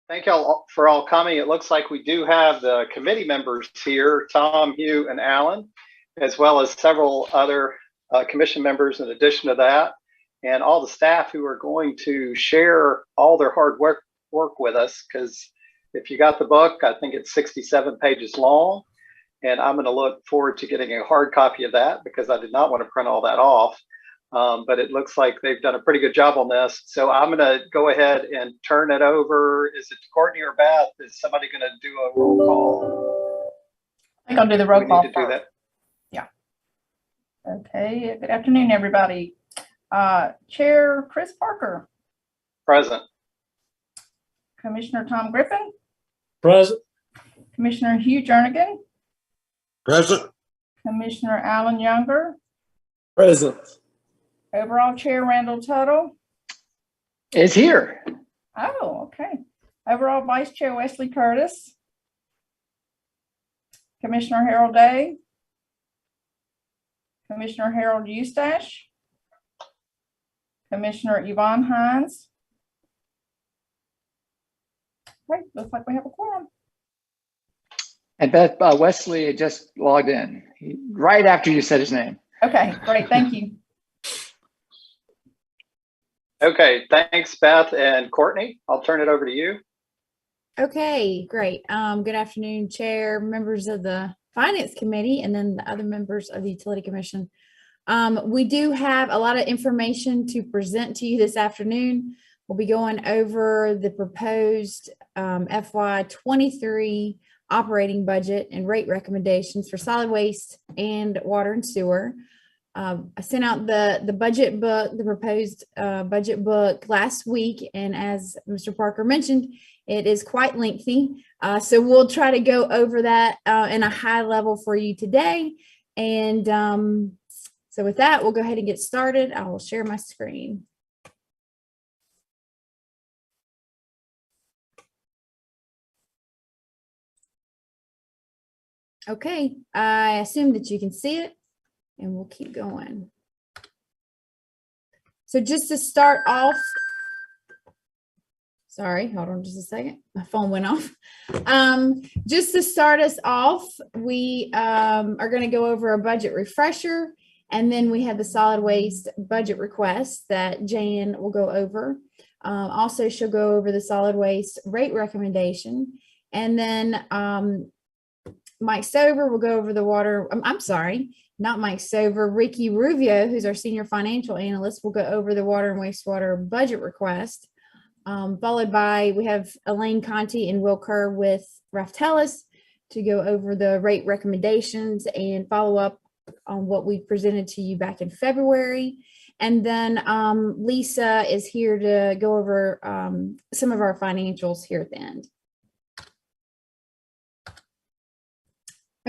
Thank y'all for all coming. It looks like we do have the committee members here, Tom, Hugh, and Alan, as well as several other commission members in addition to that, and all the staff who are going to share all their hard work with us, because if you got the book, I think it's 67 pages long, and I'm going to look forward to getting a hard copy of that because I did not want to print all that off. But it looks like they've done a pretty good job on this. So I'm going to go ahead and turn it over. Is it Courtney or Beth? Is somebody going to do a roll call? I think I'll do the roll call. We need to do that. Yeah. Okay. Good afternoon, everybody. Chair Chris Parker. Present. Commissioner Tom Griffin. Present. Commissioner Hugh Jernigan. Present. Commissioner Alan Younger. Present. Overall Chair Randall Tuttle is here. Oh, okay. Overall Vice Chair Wesley Curtis. Commissioner Harold Day. Commissioner Harold Eustache. Commissioner Yvonne Hines. Right, looks like we have a quorum. And Beth, Wesley just logged in right after you said his name. Okay, great, thank you. Okay, thanks, Beth and Courtney. I'll turn it over to you. Okay, great. Good afternoon, Chair, members of the Finance Committee, and then the other members of the Utility Commission. We do have a lot of information to present to you this afternoon. We'll be going over the proposed FY23 operating budget and rate recommendations for solid waste and water and sewer. I sent out the budget book, the proposed budget book last week, and as Mr. Parker mentioned, it is quite lengthy. So we'll try to go over that in a high level for you today. And so with that, we'll go ahead and get started. I will share my screen. Okay, I assume that you can see it. And we'll keep going. So just to start off, sorry, hold on just a second. My phone went off. Just to start us off, we are going to go over a budget refresher, and then we have the solid waste budget request that Jan will go over. Also, she'll go over the solid waste rate recommendation, and then Mike Stover will go over the water. I'm sorry. Not Mike Stover, Ricky Rubio, who's our senior financial analyst, will go over the water and wastewater budget request. Followed by, we have Elaine Conti and Will Kerr with Raftellus to go over the rate recommendations and follow up on what we presented to you back in February. And then Lisa is here to go over some of our financials here at the end.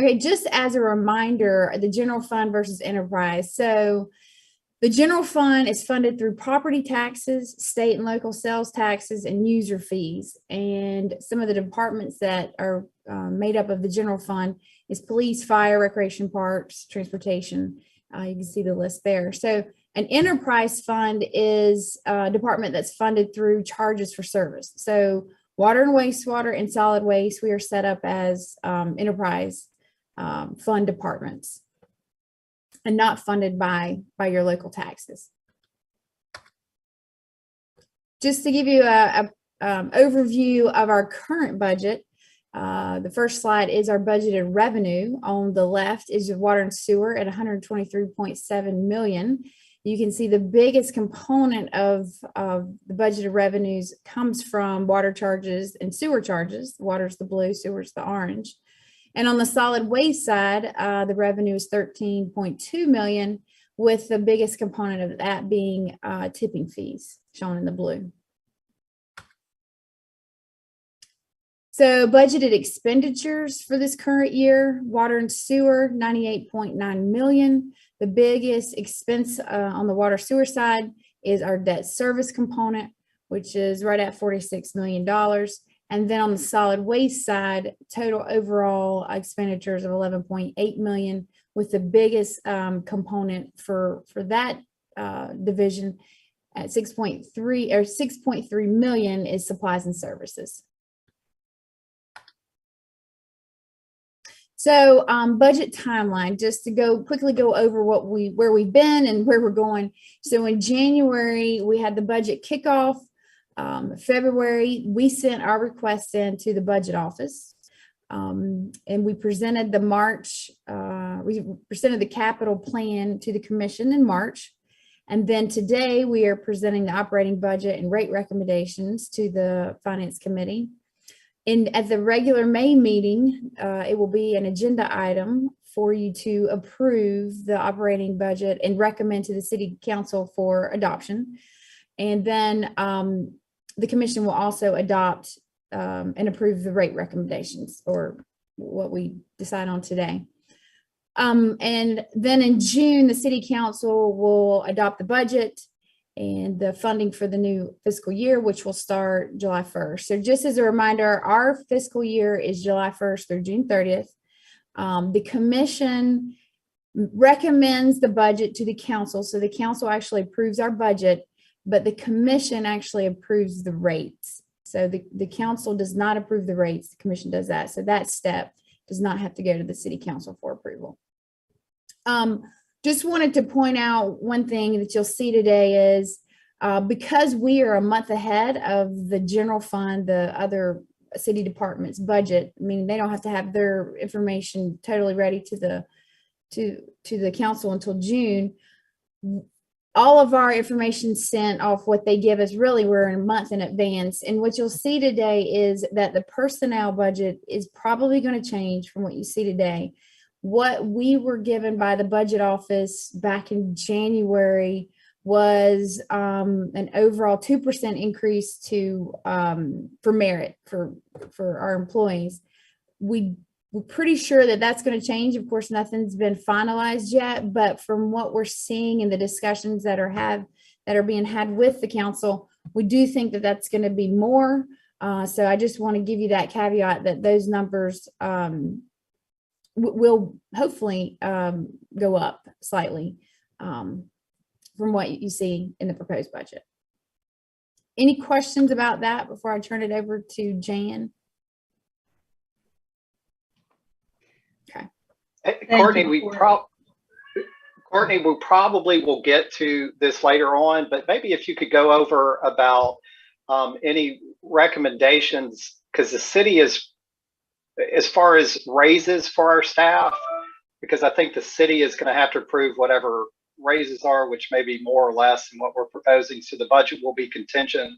Okay, just as a reminder, the general fund versus enterprise. So the general fund is funded through property taxes, state and local sales taxes, and user fees. And some of the departments that are made up of the general fund is police, fire, recreation, parks, transportation. You can see the list there. So an enterprise fund is a department that's funded through charges for service. So water and wastewater and solid waste, we are set up as enterprise fund departments and not funded by your local taxes. Just to give you a overview of our current budget, the first slide is our budgeted revenue. On the left is your water and sewer at 123.7 million. You can see the biggest component of the budgeted revenues comes from water charges and sewer charges. Water's the blue, sewer's the orange. And on the solid waste side, the revenue is 13.2 million, with the biggest component of that being tipping fees, shown in the blue. So budgeted expenditures for this current year, water and sewer, 98.9 million. The biggest expense on the water sewer side is our debt service component, which is right at $46 million. And then on the solid waste side, total overall expenditures of 11.8 million, with the biggest component for that division at 6.3 million is supplies and services. So budget timeline, just to quickly go over where we've been and where we're going. So in January, we had the budget kickoff. February, we sent our request in to the budget office. And we presented we presented the capital plan to the commission in March. And then today we are presenting the operating budget and rate recommendations to the finance committee. And at the regular May meeting, it will be an agenda item for you to approve the operating budget and recommend to the city council for adoption. And then the commission will also adopt and approve the rate recommendations, or what we decide on today. And then in June, the city council will adopt the budget and the funding for the new fiscal year, which will start July 1st. So just as a reminder, our fiscal year is July 1st through June 30th. The commission recommends the budget to the council. So the council actually approves our budget, but the commission actually approves the rates. So the council does not approve the rates, the commission does that. So that step does not have to go to the city council for approval. Just wanted to point out one thing that you'll see today is because we are a month ahead of the general fund, the other city departments budget, meaning they don't have to have their information totally ready to the council until June. All of our information sent off what they give us, really we're a month in advance. And what you'll see today is that the personnel budget is probably going to change from what you see today. What we were given by the budget office back in January was an overall 2% increase for merit for our employees. We're pretty sure that that's going to change. Of course, nothing's been finalized yet, but from what we're seeing in the discussions that are being had with the council, we do think that that's going to be more. So I just want to give you that caveat that those numbers will hopefully go up slightly from what you see in the proposed budget. Any questions about that before I turn it over to Jan? Okay. Courtney, we probably will get to this later on, but maybe if you could go over about any recommendations, because the city is, as far as raises for our staff, because I think the city is going to have to approve whatever raises are, which may be more or less than what we're proposing. So the budget will be contingent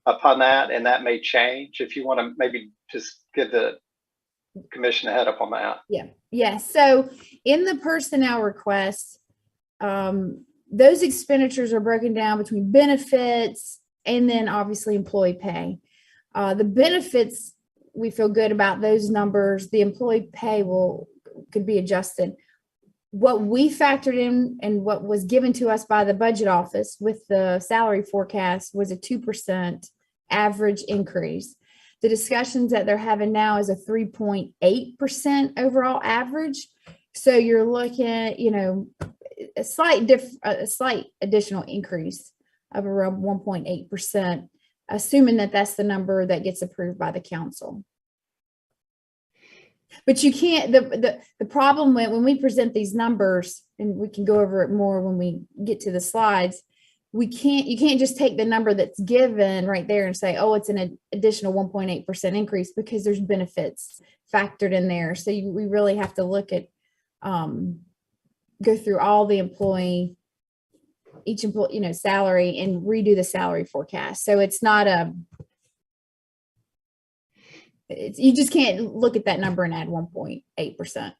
upon that, and that may change. If you want to maybe just give the commission a head up on that. Yeah. So in the personnel request, those expenditures are broken down between benefits and then obviously employee pay. The benefits, we feel good about those numbers. The employee pay could be adjusted. What we factored in and what was given to us by the budget office with the salary forecast was a 2% average increase. The discussions that they're having now is a 3.8% overall average. So you're looking at, a slight additional increase of around 1.8%, assuming that that's the number that gets approved by the council. But you can't, the problem when we present these numbers, and we can go over it more when we get to the slides, you can't just take the number that's given right there and say, oh, it's an additional 1.8% increase, because there's benefits factored in there. So we really have to look at, go through all the each employee, salary, and redo the salary forecast. So it's not you just can't look at that number and add 1.8%. Does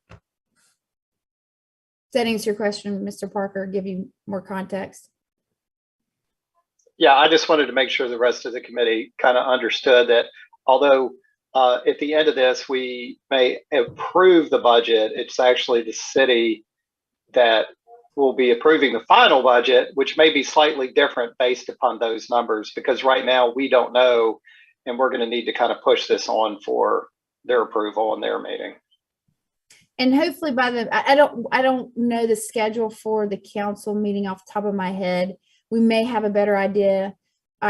that answer your question, Mr. Parker? Give you more context? Yeah, I just wanted to make sure the rest of the committee kind of understood that although at the end of this, we may approve the budget, it's actually the city that will be approving the final budget, which may be slightly different based upon those numbers, because right now we don't know, and we're going to need to kind of push this on for their approval in their meeting. And hopefully by I don't know the schedule for the council meeting off the top of my head. We may have a better idea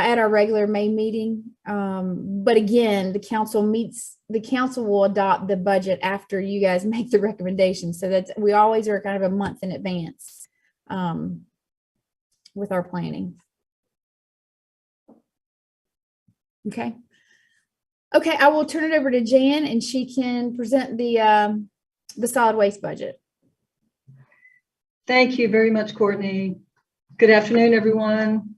at our regular May meeting. But again, the council will adopt the budget after you guys make the recommendations. So we always are kind of a month in advance with our planning. Okay. Okay, I will turn it over to Jan and she can present the solid waste budget. Thank you very much, Courtney. Good afternoon, everyone.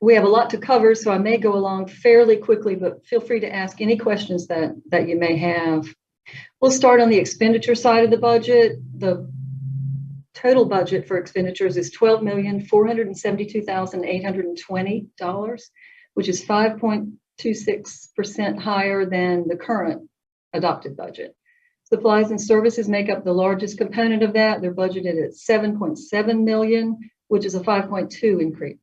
We have a lot to cover, so I may go along fairly quickly, but feel free to ask any questions that you may have. We'll start on the expenditure side of the budget. The total budget for expenditures is $12,472,820, which is 5.26% higher than the current adopted budget. Supplies and services make up the largest component of that. They're budgeted at $7.7 million, which is a 5.2%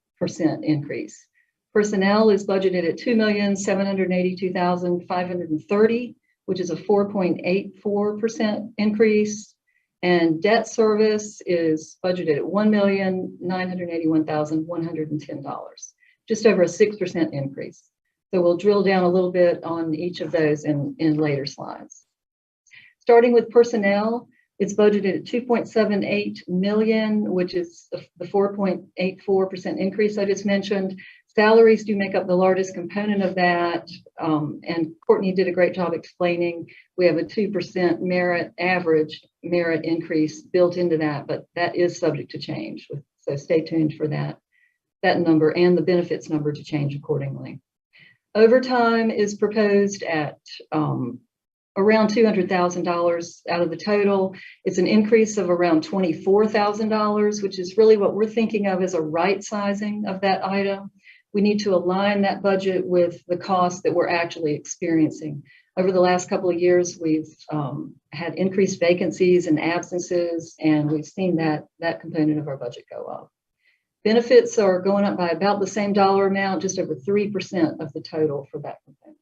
increase. Personnel is budgeted at $2,782,530, which is a 4.84% increase. And debt service is budgeted at $1,981,110, just over a 6% increase. So we'll drill down a little bit on each of those in later slides. Starting with personnel, it's budgeted at $2.78 million, which is the 4.84% increase I just mentioned. Salaries do make up the largest component of that. And Courtney did a great job explaining we have a 2% average merit increase built into that, but that is subject to change. So stay tuned for that number and the benefits number to change accordingly. Overtime is proposed at around $200,000 out of the total. It's an increase of around $24,000, which is really what we're thinking of as a right sizing of that item. We need to align that budget with the costs that we're actually experiencing. Over the last couple of years, we've had increased vacancies and absences, and we've seen that component of our budget go up. Benefits are going up by about the same dollar amount, just over 3% of the total for that component.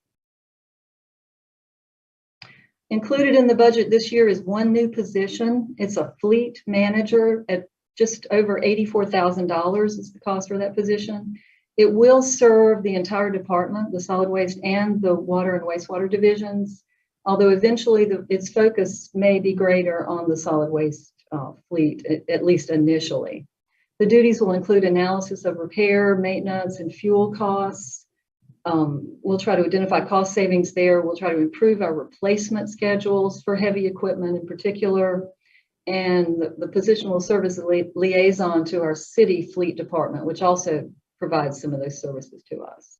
Included in the budget this year is one new position. It's a fleet manager at just over $84,000 is the cost for that position. It will serve the entire department, the solid waste and the water and wastewater divisions, although eventually its focus may be greater on the solid waste fleet, at least initially. The duties will include analysis of repair, maintenance, and fuel costs. We'll try to identify cost savings there. We'll try to improve our replacement schedules for heavy equipment in particular. And the position will serve as a liaison to our city fleet department, which also provides some of those services to us.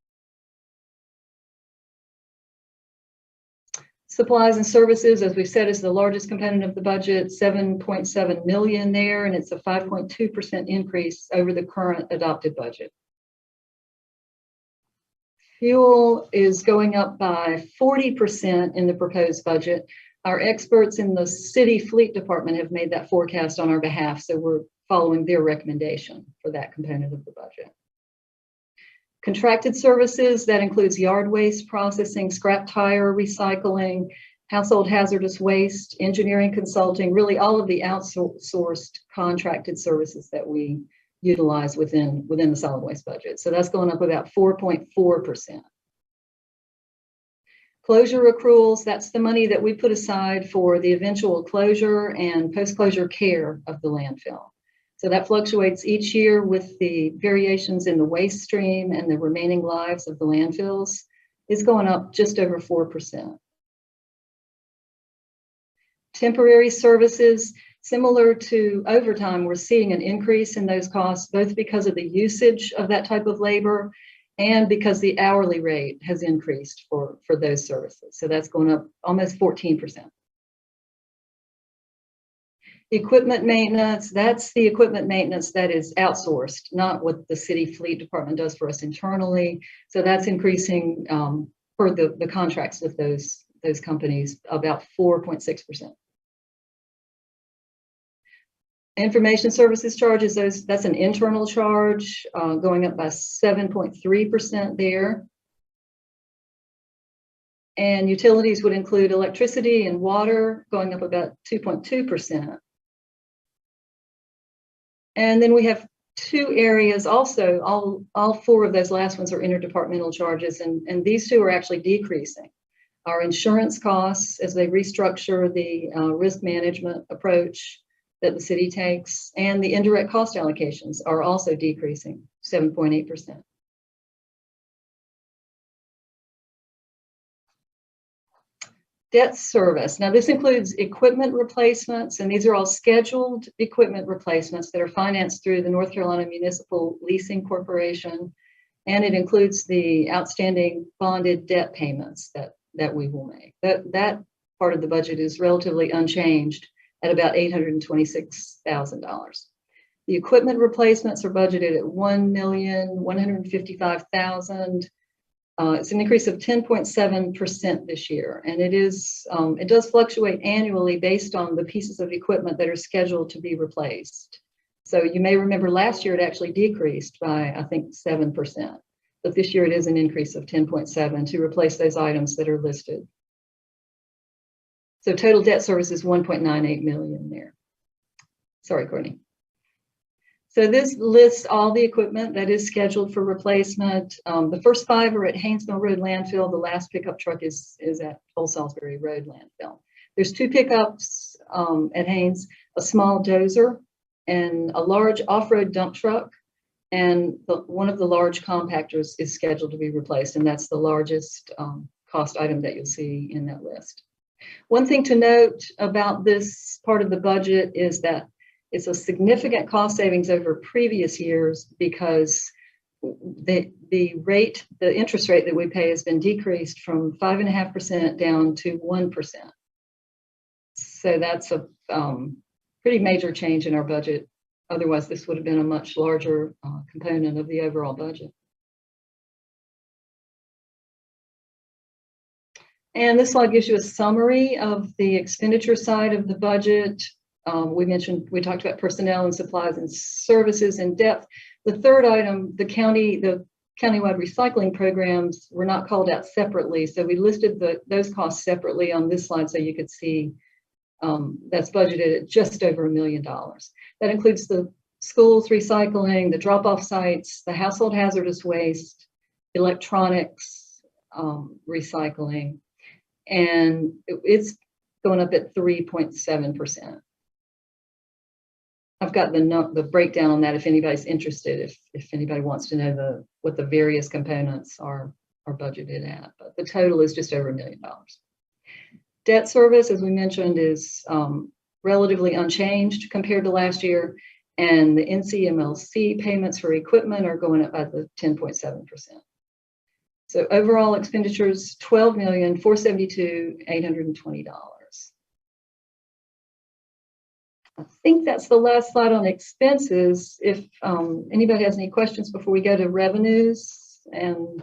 Supplies and services, as we said, is the largest component of the budget, $7.7 million there, and it's a 5.2% increase over the current adopted budget. Fuel is going up by 40% in the proposed budget. Our experts in the city fleet department have made that forecast on our behalf, so we're following their recommendation for that component of the budget. Contracted services, that includes yard waste processing, scrap tire recycling, household hazardous waste, engineering consulting, really all of the outsourced contracted services that we utilize within the solid waste budget. So that's going up about 4.4%. Closure accruals, that's the money that we put aside for the eventual closure and post-closure care of the landfill. So that fluctuates each year with the variations in the waste stream and the remaining lives of the landfills. It's going up just over 4%. Temporary services, similar to overtime, we're seeing an increase in those costs, both because of the usage of that type of labor and because the hourly rate has increased for those services. So that's going up almost 14%. Equipment maintenance, that's the equipment maintenance that is outsourced, not what the city fleet department does for us internally. So that's increasing for the contracts with those companies about 4.6%. Information services charges, that's an internal charge going up by 7.3% there. And utilities would include electricity and water going up about 2.2%. And then we have two areas also, all four of those last ones are interdepartmental charges, and these two are actually decreasing. Our insurance costs, as they restructure the risk management approach that the city takes, and the indirect cost allocations are also decreasing 7.8%. Debt service. Now, this includes equipment replacements, and these are all scheduled equipment replacements that are financed through the North Carolina Municipal Leasing Corporation, and it includes the outstanding bonded debt payments that we will make. That part of the budget is relatively unchanged at about $826,000. The equipment replacements are budgeted at $1,155,000. It's an increase of 10.7% this year, and it does fluctuate annually based on the pieces of equipment that are scheduled to be replaced. So you may remember last year it actually decreased by, I think, 7%, but this year it is an increase of 10.7 to replace those items that are listed. So total debt service is 1.98 million there. Sorry, Courtney. So this lists all the equipment that is scheduled for replacement. The first five are at Haynesville Road Landfill. The last pickup truck is at Old Salisbury Road Landfill. There's two pickups at Haynes, a small dozer and a large off-road dump truck. And one of the large compactors is scheduled to be replaced, and that's the largest cost item that you'll see in that list. One thing to note about this part of the budget is that it's a significant cost savings over previous years because the interest rate that we pay has been decreased from 5.5% down to 1%. So that's a pretty major change in our budget. Otherwise, this would have been a much larger component of the overall budget. And this slide gives you a summary of the expenditure side of the budget. We talked about personnel and supplies and services in depth. The third item, the countywide recycling programs were not called out separately. So we listed those costs separately on this slide so you could see that's budgeted at just over $1 million. That includes the schools recycling, the drop-off sites, the household hazardous waste, electronics recycling, and it's going up at 3.7%. I've got the breakdown on that if anybody's interested, if anybody wants to know what the various components are budgeted at, but the total is just over $1 million. Debt service, as we mentioned, is relatively unchanged compared to last year, and the NCMLC payments for equipment are going up by the 10.7%. So overall expenditures, $12,472,820. I think that's the last slide on expenses. If anybody has any questions before we go to revenues and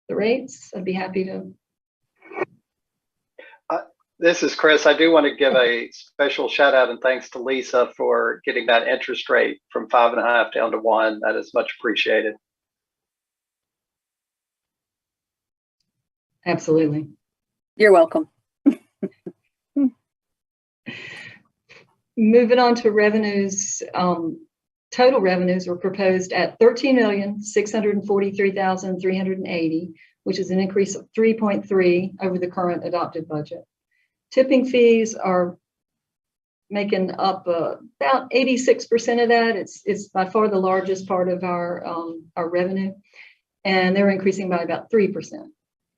the rates, I'd be happy to. This is Chris. I do want to give a special shout out and thanks to Lisa for getting that interest rate from 5.5 down to 1. That is much appreciated. Absolutely. You're welcome. Moving on to revenues, total revenues were proposed at $13,643,380, which is an increase of 3.3 over the current adopted budget. Tipping fees are making up about 86% of that. It's by far the largest part of our revenue, and they're increasing by about 3%.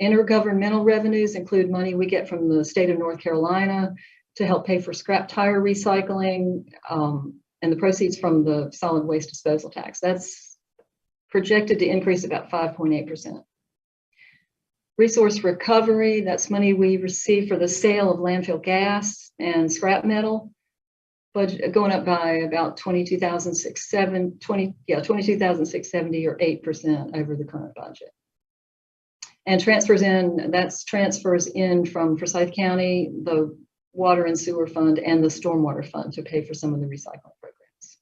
Intergovernmental revenues include money we get from the state of North Carolina to help pay for scrap tire recycling and the proceeds from the solid waste disposal tax. That's projected to increase about 5.8%. Resource recovery, that's money we receive for the sale of landfill gas and scrap metal, budget going up by about $22,670 or 8% over the current budget. And transfers in from Forsyth County, the Water and Sewer Fund and the Stormwater Fund to pay for some of the recycling programs.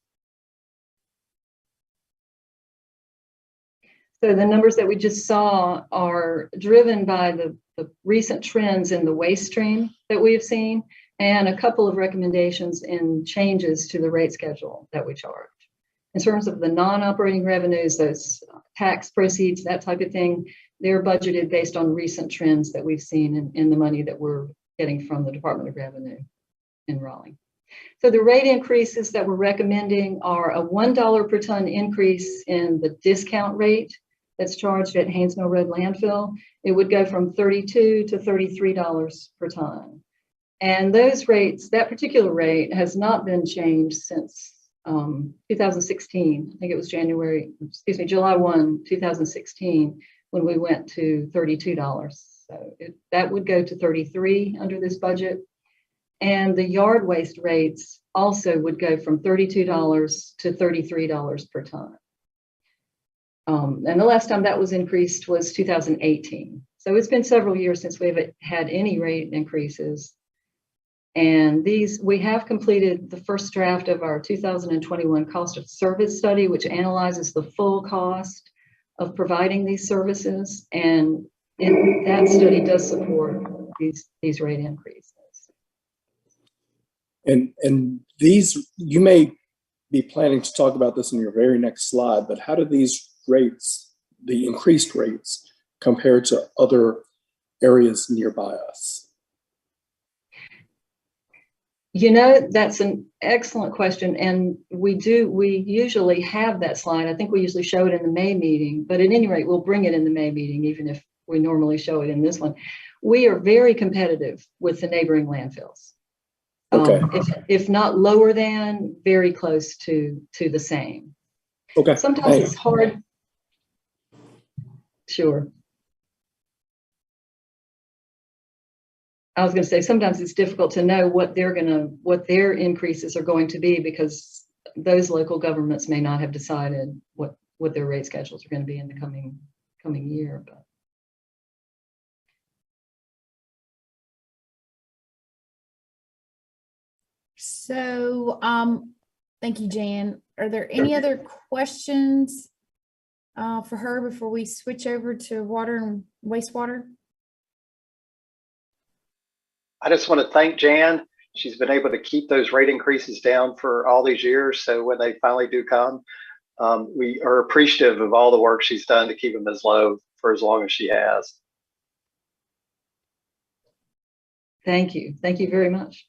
So the numbers that we just saw are driven by the recent trends in the waste stream that we have seen and a couple of recommendations in changes to the rate schedule that we charge. In terms of the non-operating revenues, those tax proceeds, that type of thing, they're budgeted based on recent trends that we've seen in the money that we're getting from the Department of Revenue in Raleigh. So the rate increases that we're recommending are a $1 per ton increase in the discount rate that's charged at Haynes Mill Road landfill. It would go from $32 to $33 per ton. And those rates, that particular rate has not been changed since 2016. I think it was July 1, 2016, when we went to $32. So that would go to $33 under this budget. And the yard waste rates also would go from $32 to $33 per ton. And the last time that was increased was 2018. So it's been several years since we've had any rate increases. And we have completed the first draft of our 2021 cost of service study, which analyzes the full cost of providing these services. And that study does support these rate increases. And these, you may be planning to talk about this in your very next slide, but how do these rates, the increased rates, compare to other areas nearby us? You know, that's an excellent question. And we usually have that slide. I think we usually show it in the May meeting, but at any rate, we'll bring it in the May meeting, even if we normally show it in this one. We are very competitive with the neighboring landfills. Okay. If not lower than, very close to the same. Okay. Sometimes it's hard. Sure. I was going to say, sometimes it's difficult to know what their increases are going to be, because those local governments may not have decided what their rate schedules are going to be in the coming year. But So, thank you, Jan. Are there any other questions for her before we switch over to water and wastewater? I just want to thank Jan. She's been able to keep those rate increases down for all these years. So when they finally do come, we are appreciative of all the work she's done to keep them as low for as long as she has. thank you. Thank you very much.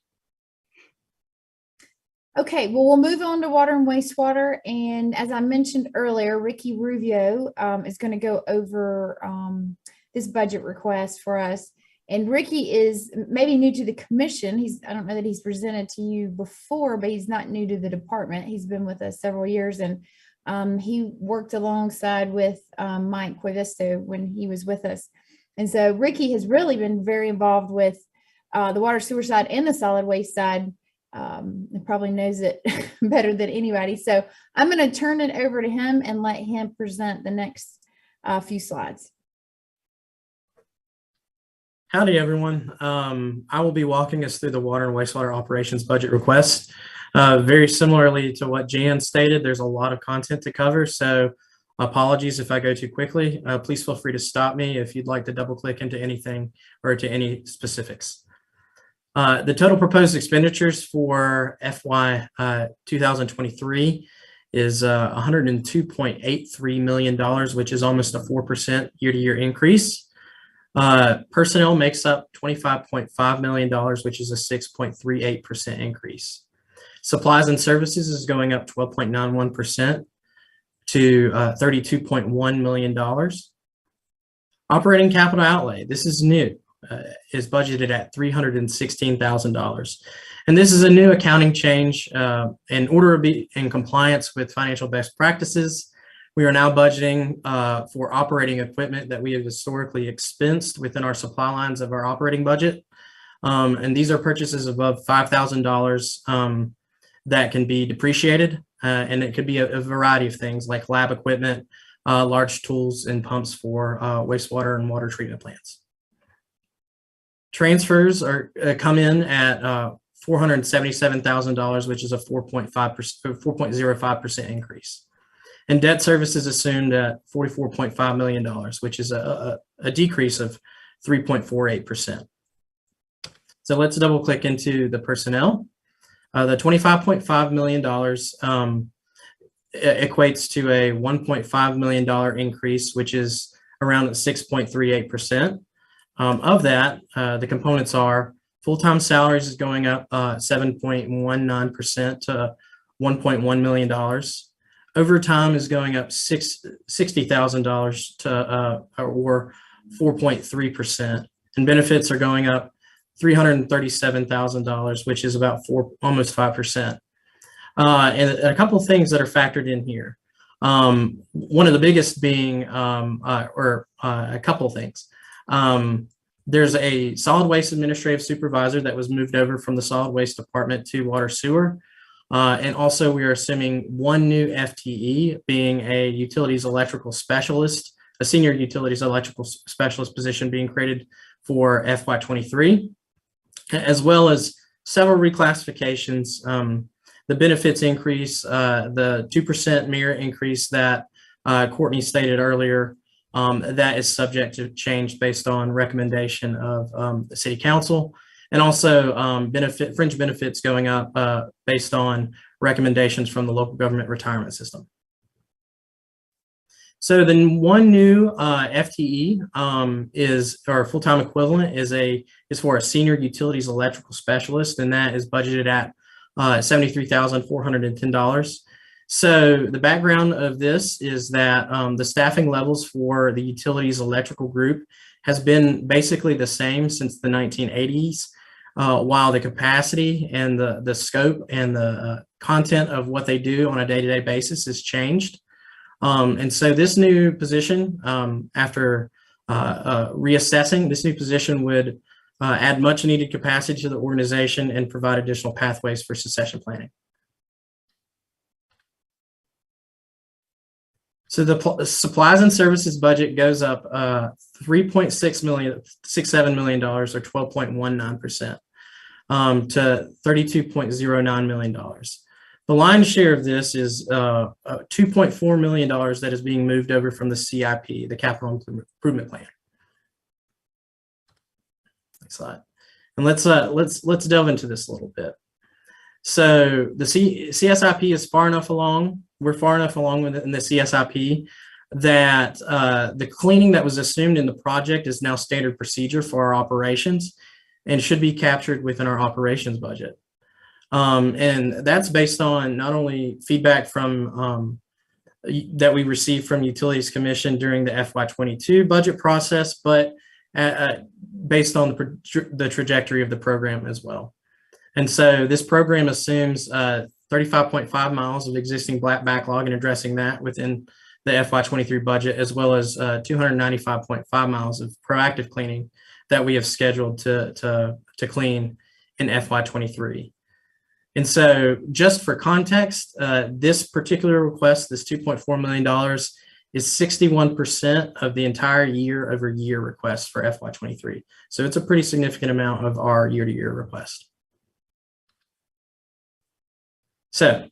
Okay, well, we'll move on to water and wastewater. And as I mentioned earlier, Ricky Rubio is going to go over this budget request for us. And Ricky is maybe new to the commission. I don't know that he's presented to you before, but he's not new to the department. He's been with us several years, and he worked alongside with Mike Cuevisto when he was with us. And so Ricky has really been very involved with the water sewer side and the solid waste side. And probably knows it better than anybody. So I'm going to turn it over to him and let him present the next few slides. Howdy, everyone. I will be walking us through the water and wastewater operations budget request. Very similarly to what Jan stated, there's a lot of content to cover, so apologies if I go too quickly. Please feel free to stop me if you'd like to double click into anything or to any specifics. The total proposed expenditures for FY 2023 is $102.83 million, which is almost a 4% year-to-year increase. Personnel makes up $25.5 million, which is a 6.38% increase. Supplies and services is going up 12.91% to $32.1 million. Operating capital outlay, this is new, is budgeted at $316,000. And this is a new accounting change in order to be in compliance with financial best practices. We are now budgeting for operating equipment that we have historically expensed within our supply lines of our operating budget. And these are purchases above $5,000 that can be depreciated. And it could be a variety of things like lab equipment, large tools and pumps for wastewater and water treatment plants. Transfers come in at $477,000, which is a 4.05% increase. And debt service is assumed at $44.5 million, which is a decrease of 3.48%. So let's double click into the personnel. The $25.5 million equates to a $1.5 million increase, which is around 6.38%. Of that, the components are full-time salaries is going up 7.19% to $1.1 million. Overtime is going up $60,000 to or 4.3%, and benefits are going up $337,000, which is about almost 5%. And a couple of things that are factored in here. One of the biggest being, a couple of things. There's a solid waste administrative supervisor that was moved over from the solid waste department to water sewer. And also we are assuming one new FTE, being a utilities electrical specialist, a senior utilities electrical specialist position being created for FY23, as well as several reclassifications. The benefits increase, the 2% merit increase that Courtney stated earlier, that is subject to change based on recommendation of the city council, and also fringe benefits going up based on recommendations from the local government retirement system. So the one new FTE or full-time equivalent is for a senior utilities electrical specialist, and that is budgeted at $73,410. So the background of this is that the staffing levels for the utilities electrical group has been basically the same since the 1980s, while the capacity and the scope and the content of what they do on a day-to-day basis has changed. And so this new position, after reassessing, this new position would add much needed capacity to the organization and provide additional pathways for succession planning. So the supplies and services budget goes up $3.67 million or 12.19% to $32.09 million. The lion's share of this is $2.4 million that is being moved over from the CIP, the Capital Improvement Plan. Next slide. And let's delve into this a little bit. So the CSIP is far enough along. We're far enough along with it in the CSIP that the cleaning that was assumed in the project is now standard procedure for our operations and should be captured within our operations budget. And that's based on not only feedback from that we received from Utilities Commission during the FY22 budget process, but based on the trajectory of the program as well. And so this program assumes 35.5 miles of existing black backlog and addressing that within the FY23 budget, as well as 295.5 miles of proactive cleaning that we have scheduled to clean in FY23. And so just for context, this particular request, this $2.4 million, is 61% of the entire year-over-year request for FY23. So it's a pretty significant amount of our year-to-year request. So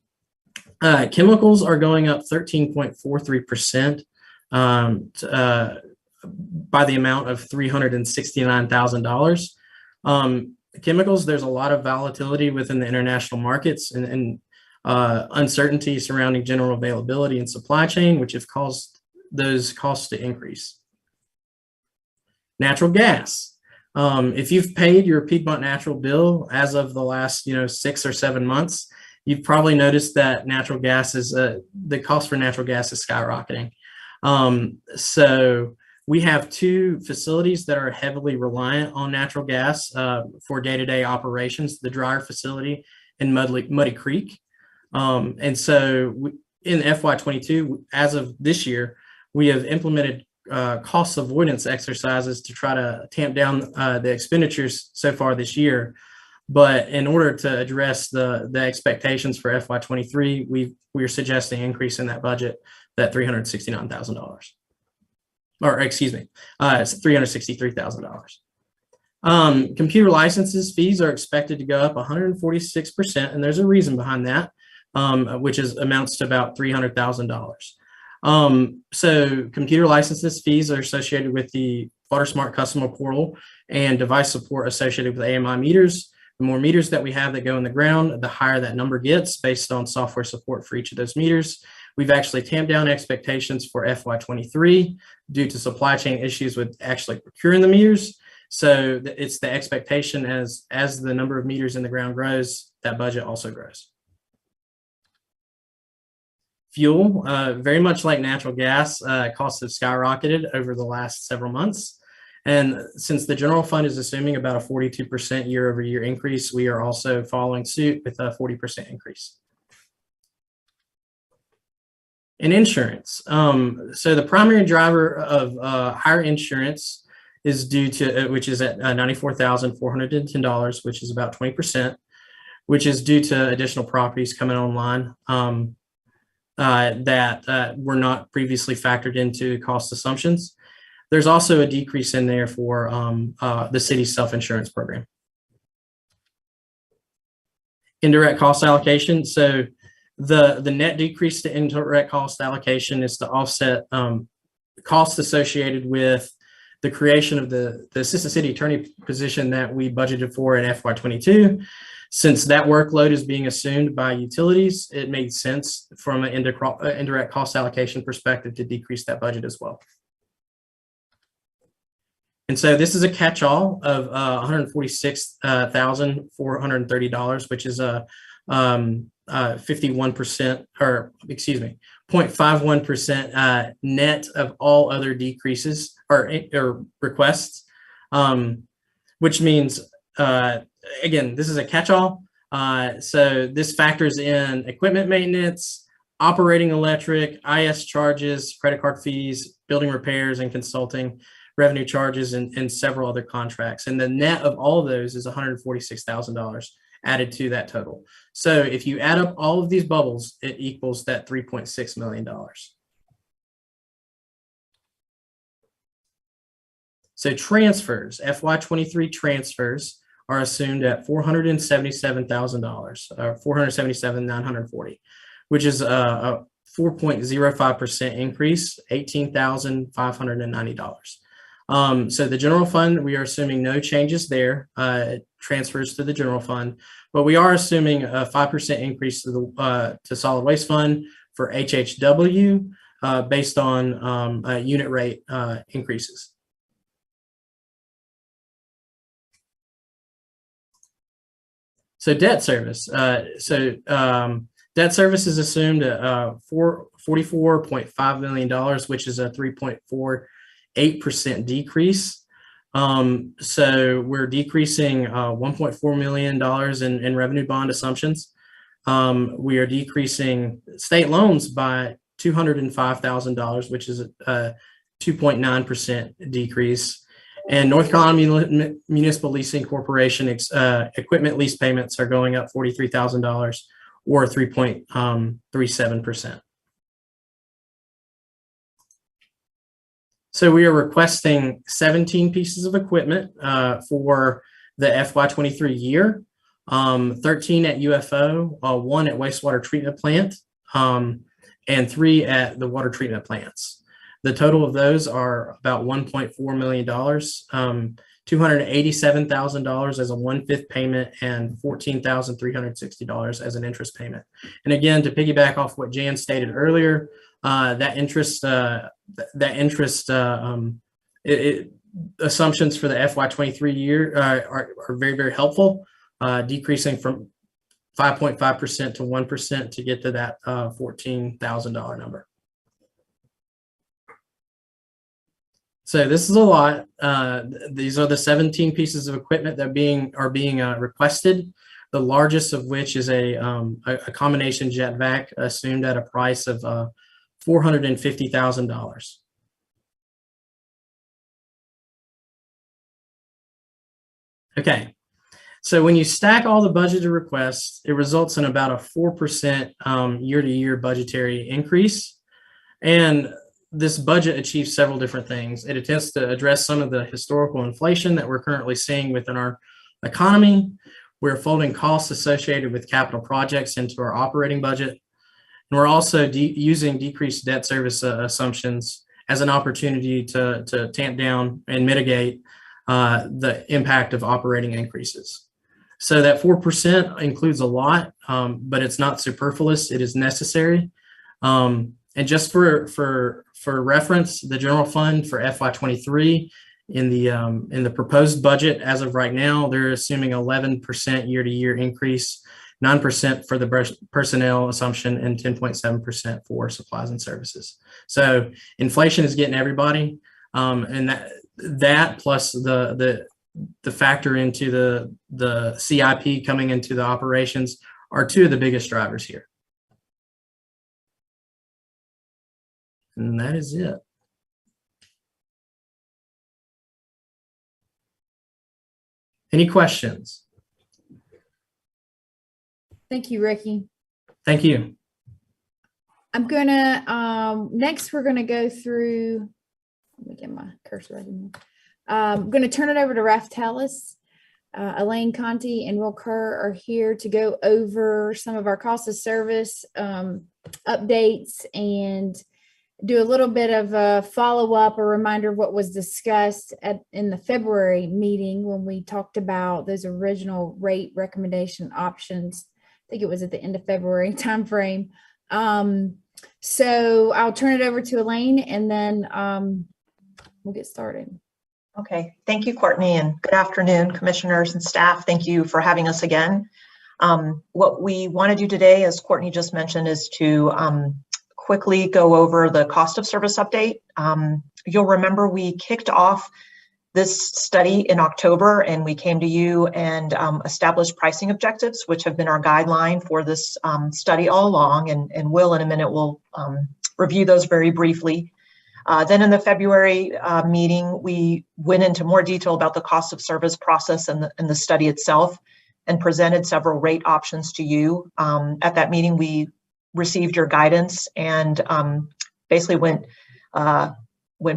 chemicals are going up 13.43% by the amount of $369,000. Chemicals, there's a lot of volatility within the international markets and uncertainty surrounding general availability and supply chain, which have caused those costs to increase. Natural gas. If you've paid your Piedmont Natural bill as of the last 6 or 7 months, you've probably noticed that natural gas is the cost for natural gas is skyrocketing. So we have 2 facilities that are heavily reliant on natural gas for day-to-day operations, the dryer facility and Muddy Creek. And so in FY22, as of this year, we have implemented cost avoidance exercises to try to tamp down the expenditures so far this year. But in order to address the expectations for FY23, we are suggesting increase in that budget, that $369,000. Or excuse me, it's $363,000. Computer licenses fees are expected to go up 146%, and there's a reason behind that, which amounts to about $300,000. So computer licenses fees are associated with the WaterSmart customer portal and device support associated with AMI meters. The more meters that we have that go in the ground, the higher that number gets based on software support for each of those meters. We've actually tamped down expectations for FY23 due to supply chain issues with actually procuring the meters. So it's the expectation as the number of meters in the ground grows, that budget also grows. Fuel, very much like natural gas, costs have skyrocketed over the last several months. And since the general fund is assuming about a 42% year-over-year increase, we are also following suit with a 40% increase. In insurance, so the primary driver of higher insurance is due to, which is at $94,410, which is about 20%, which is due to additional properties coming online that were not previously factored into cost assumptions. There's also a decrease in there for the city's self-insurance program. Indirect cost allocation. So the net decrease to indirect cost allocation is to offset costs associated with the creation of the assistant city attorney position that we budgeted for in FY22. Since that workload is being assumed by utilities, it made sense from an indirect cost allocation perspective to decrease that budget as well. And so this is a catch-all of $146,430, which is a 51%, or excuse me, 0.51% net of all other decreases or requests, which means, again, this is a catch-all. So this factors in equipment maintenance, operating electric, IS charges, credit card fees, building repairs and consulting, revenue charges, and several other contracts. And the net of all of those is $146,000 added to that total. So if you add up all of these bubbles, it equals that $3.6 million. So transfers, FY23 transfers are assumed at $477,000, or $477,940, which is a 4.05% increase, $18,590. So the general fund, we are assuming no changes there, transfers to the general fund, but we are assuming a 5% increase to the solid waste fund for HHW based on unit rate increases. So debt service. Debt service is assumed at $44.5 million, which is a 3.48% decrease. So we're decreasing $1.4 million in revenue bond assumptions. We are decreasing state loans by $205,000, which is a 2.9% decrease. And North Carolina Municipal Leasing Corporation equipment lease payments are going up $43,000 or 3.37%. So we are requesting 17 pieces of equipment for the FY23 year, 13 at UFO, 1 at wastewater treatment plant, and 3 at the water treatment plants. The total of those are about $1.4 million, $287,000 as a 1/5 payment, and $14,360 as an interest payment. And again, to piggyback off what Jan stated earlier, that interest assumptions for the FY23 year are very, very helpful, decreasing from 5.5% to 1% to get to that $14,000 number. So this is a lot. These are the 17 pieces of equipment that are being requested. The largest of which is a combination jet vac assumed at a price of $450,000. Okay, so when you stack all the budgeted requests, it results in about a 4% year-to-year budgetary increase. And this budget achieves several different things. It attempts to address some of the historical inflation that we're currently seeing within our economy. We're folding costs associated with capital projects into our operating budget. And we're also using decreased debt service assumptions as an opportunity to tamp down and mitigate the impact of operating increases. So that 4% includes a lot, but it's not superfluous. It is necessary. And just for reference, the general fund for FY23 in the proposed budget as of right now, they're assuming 11% year-to-year increase, 9% for the personnel assumption, and 10.7% for supplies and services. So inflation is getting everybody, and that plus the factor into the CIP coming into the operations are two of the biggest drivers here. And that is it. Any questions? Thank you, Ricky. Thank you. I'm gonna, next we're gonna go through, let me get my cursor right in here. I'm gonna turn it over to Raf Tellis. Elaine Conti and Will Kerr are here to go over some of our cost of service updates and do a little bit of a follow-up, a reminder of what was discussed in the February meeting when we talked about those original rate recommendation options. I think it was at the end of February timeframe. So I'll turn it over to Elaine and then we'll get started. Okay, thank you, Courtney, and good afternoon, commissioners and staff. Thank you for having us again. What we want to do today, as Courtney just mentioned, is to quickly go over the cost of service update. You'll remember we kicked off this study in October and we came to you and established pricing objectives, which have been our guideline for this study all along, and Will in a minute will review those very briefly. Then in the February meeting, we went into more detail about the cost of service process and the study itself and presented several rate options to you. At that meeting, we received your guidance and basically went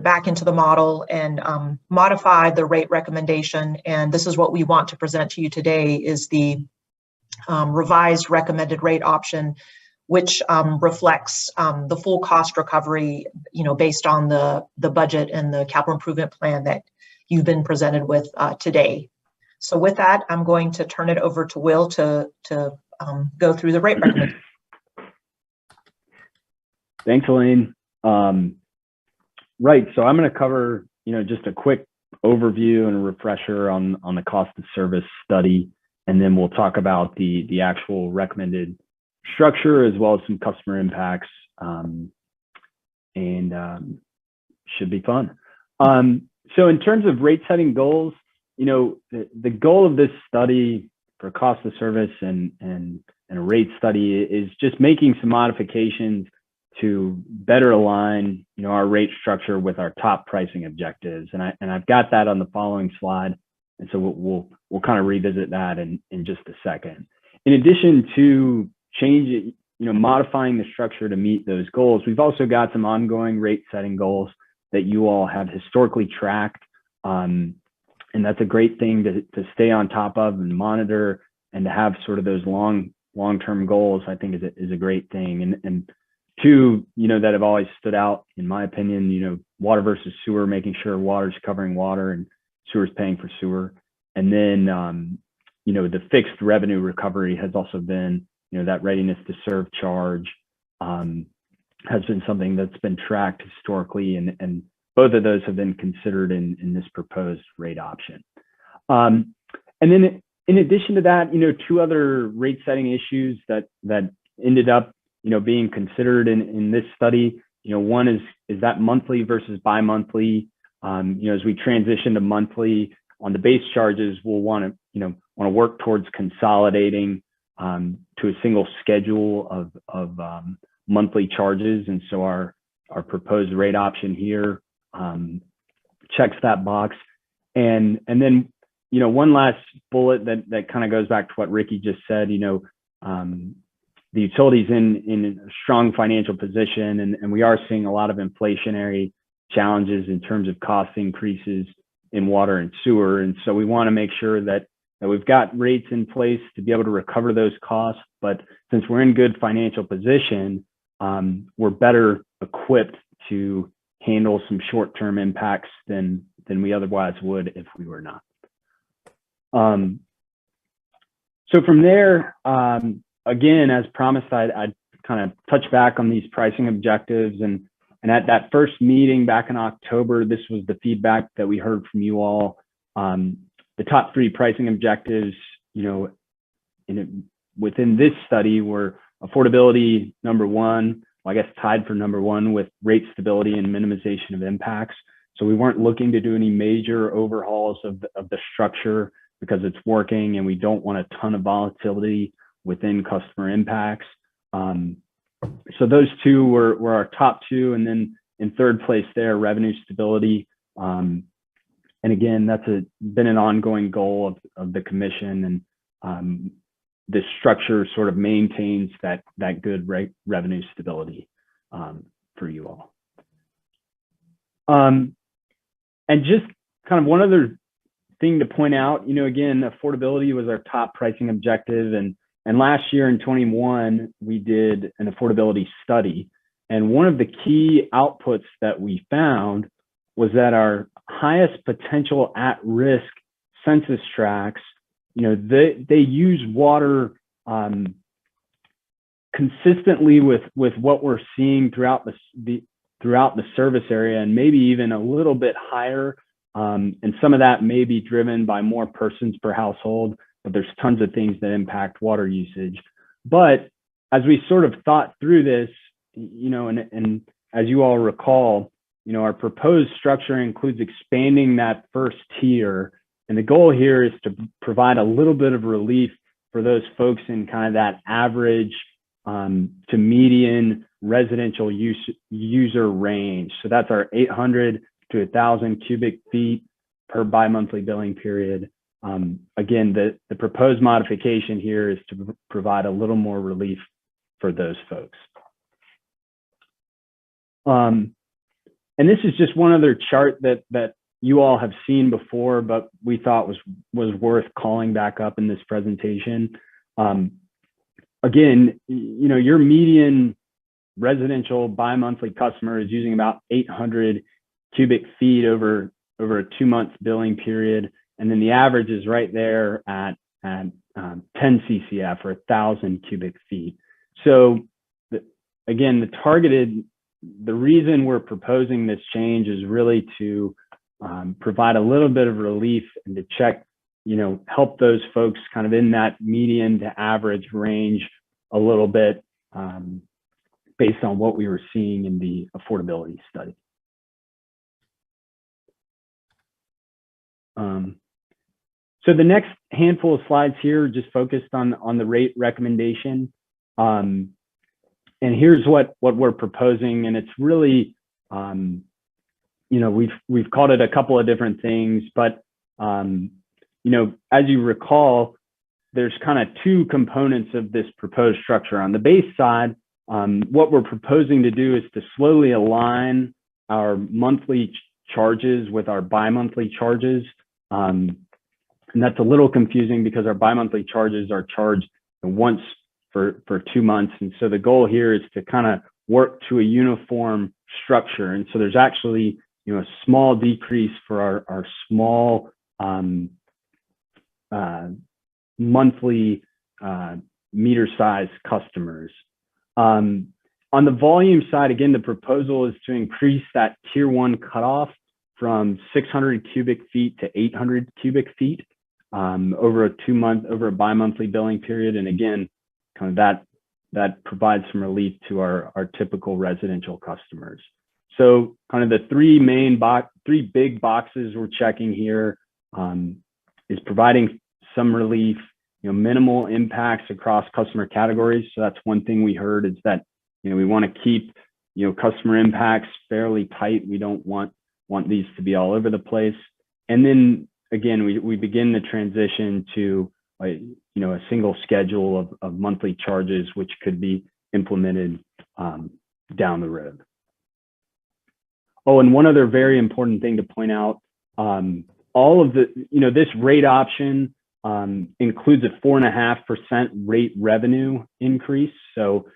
back into the model and modified the rate recommendation. And this is what we want to present to you today is the revised recommended rate option, which reflects the full cost recovery, based on the budget and the capital improvement plan that you've been presented with today. So with that, I'm going to turn it over to Will to go through the rate recommendation. Thanks, Elaine. Right, so I'm going to cover, just a quick overview and a refresher on the cost of service study, and then we'll talk about the actual recommended structure as well as some customer impacts, and should be fun. So in terms of rate setting goals, the goal of this study for cost of service and a rate study is just making some modifications to better align, our rate structure with our top pricing objectives. And I've got that on the following slide. And so we'll kind of revisit that in just a second. In addition to modifying the structure to meet those goals, we've also got some ongoing rate setting goals that you all have historically tracked. And that's a great thing to stay on top of and monitor, and to have sort of those long-term goals, I think is a great thing. And two, that have always stood out, in my opinion, water versus sewer, making sure water's covering water and sewer's paying for sewer. And then, the fixed revenue recovery has also been, that readiness to serve charge has been something that's been tracked historically, and both of those have been considered in this proposed rate option. And then in addition to that, two other rate setting issues that ended up being considered in this study. One is that monthly versus bi-monthly. As we transition to monthly on the base charges, we'll want to work towards consolidating to a single schedule of monthly charges. And so our proposed rate option here checks that box. And then, one last bullet that kind of goes back to what Ricky just said, the utility's in a strong financial position, and we are seeing a lot of inflationary challenges in terms of cost increases in water and sewer. And so we want to make sure that we've got rates in place to be able to recover those costs. But since we're in good financial position, we're better equipped to handle some short-term impacts than we otherwise would if we were not. So from there, again, as promised, I'd kind of touch back on these pricing objectives. And at that first meeting back in October, this was the feedback that we heard from you all. The top 3 pricing objectives, within this study were affordability, number 1, well, I guess tied for number 1 with rate stability and minimization of impacts. So we weren't looking to do any major overhauls of the structure because it's working and we don't want a ton of volatility within customer impacts. So those 2 were our top 2. And then in third place there, revenue stability. And again, that's been an ongoing goal of the commission, and the structure sort of maintains that good revenue stability for you all. And just kind of one other thing to point out, again, affordability was our top pricing objective, and last year in 21 we did an affordability study, and one of the key outputs that we found was that our highest potential at-risk census tracts, they use water consistently with what we're seeing throughout the service area, and maybe even a little bit higher. And some of that may be driven by more persons per household, but there's tons of things that impact water usage. But as we sort of thought through this, and as you all recall, our proposed structure includes expanding that first tier. And the goal here is to provide a little bit of relief for those folks in kind of that average to median residential user range. So that's our 800 to 1,000 cubic feet per bi-monthly billing period. Again, the proposed modification here is to provide a little more relief for those folks. And this is just one other chart that you all have seen before, but we thought was worth calling back up in this presentation. Again, your median residential bi-monthly customer is using about 800 cubic feet over a 2-month billing period. And then the average is right there at 10 CCF or 1,000 cubic feet. So again, the reason we're proposing this change is really to provide a little bit of relief and to check, help those folks kind of in that median to average range a little bit based on what we were seeing in the affordability study. So the next handful of slides here are just focused on the rate recommendation. And here's what we're proposing, and it's really, we've called it a couple of different things, but as you recall, there's kind of 2 components of this proposed structure. On the base side, what we're proposing to do is to slowly align our monthly charges with our bi-monthly charges. And that's a little confusing because our bi-monthly charges are charged once for 2 months. And so the goal here is to kind of work to a uniform structure. And so there's actually, a small decrease for our small monthly meter size customers. On the volume side, again, the proposal is to increase that tier 1 cutoff from 600 cubic feet to 800 cubic feet over a bi-monthly billing period. And again, kind of that provides some relief to our typical residential customers. So kind of the 3 big boxes we're checking here is providing some relief, minimal impacts across customer categories. So that's one thing we heard is that, we want to keep, customer impacts fairly tight. We don't want these to be all over the place. And then again, we begin the transition to a single schedule of monthly charges, which could be implemented down the road. Oh, and one other very important thing to point out, all of this rate option includes a 4.5% rate revenue increase. So,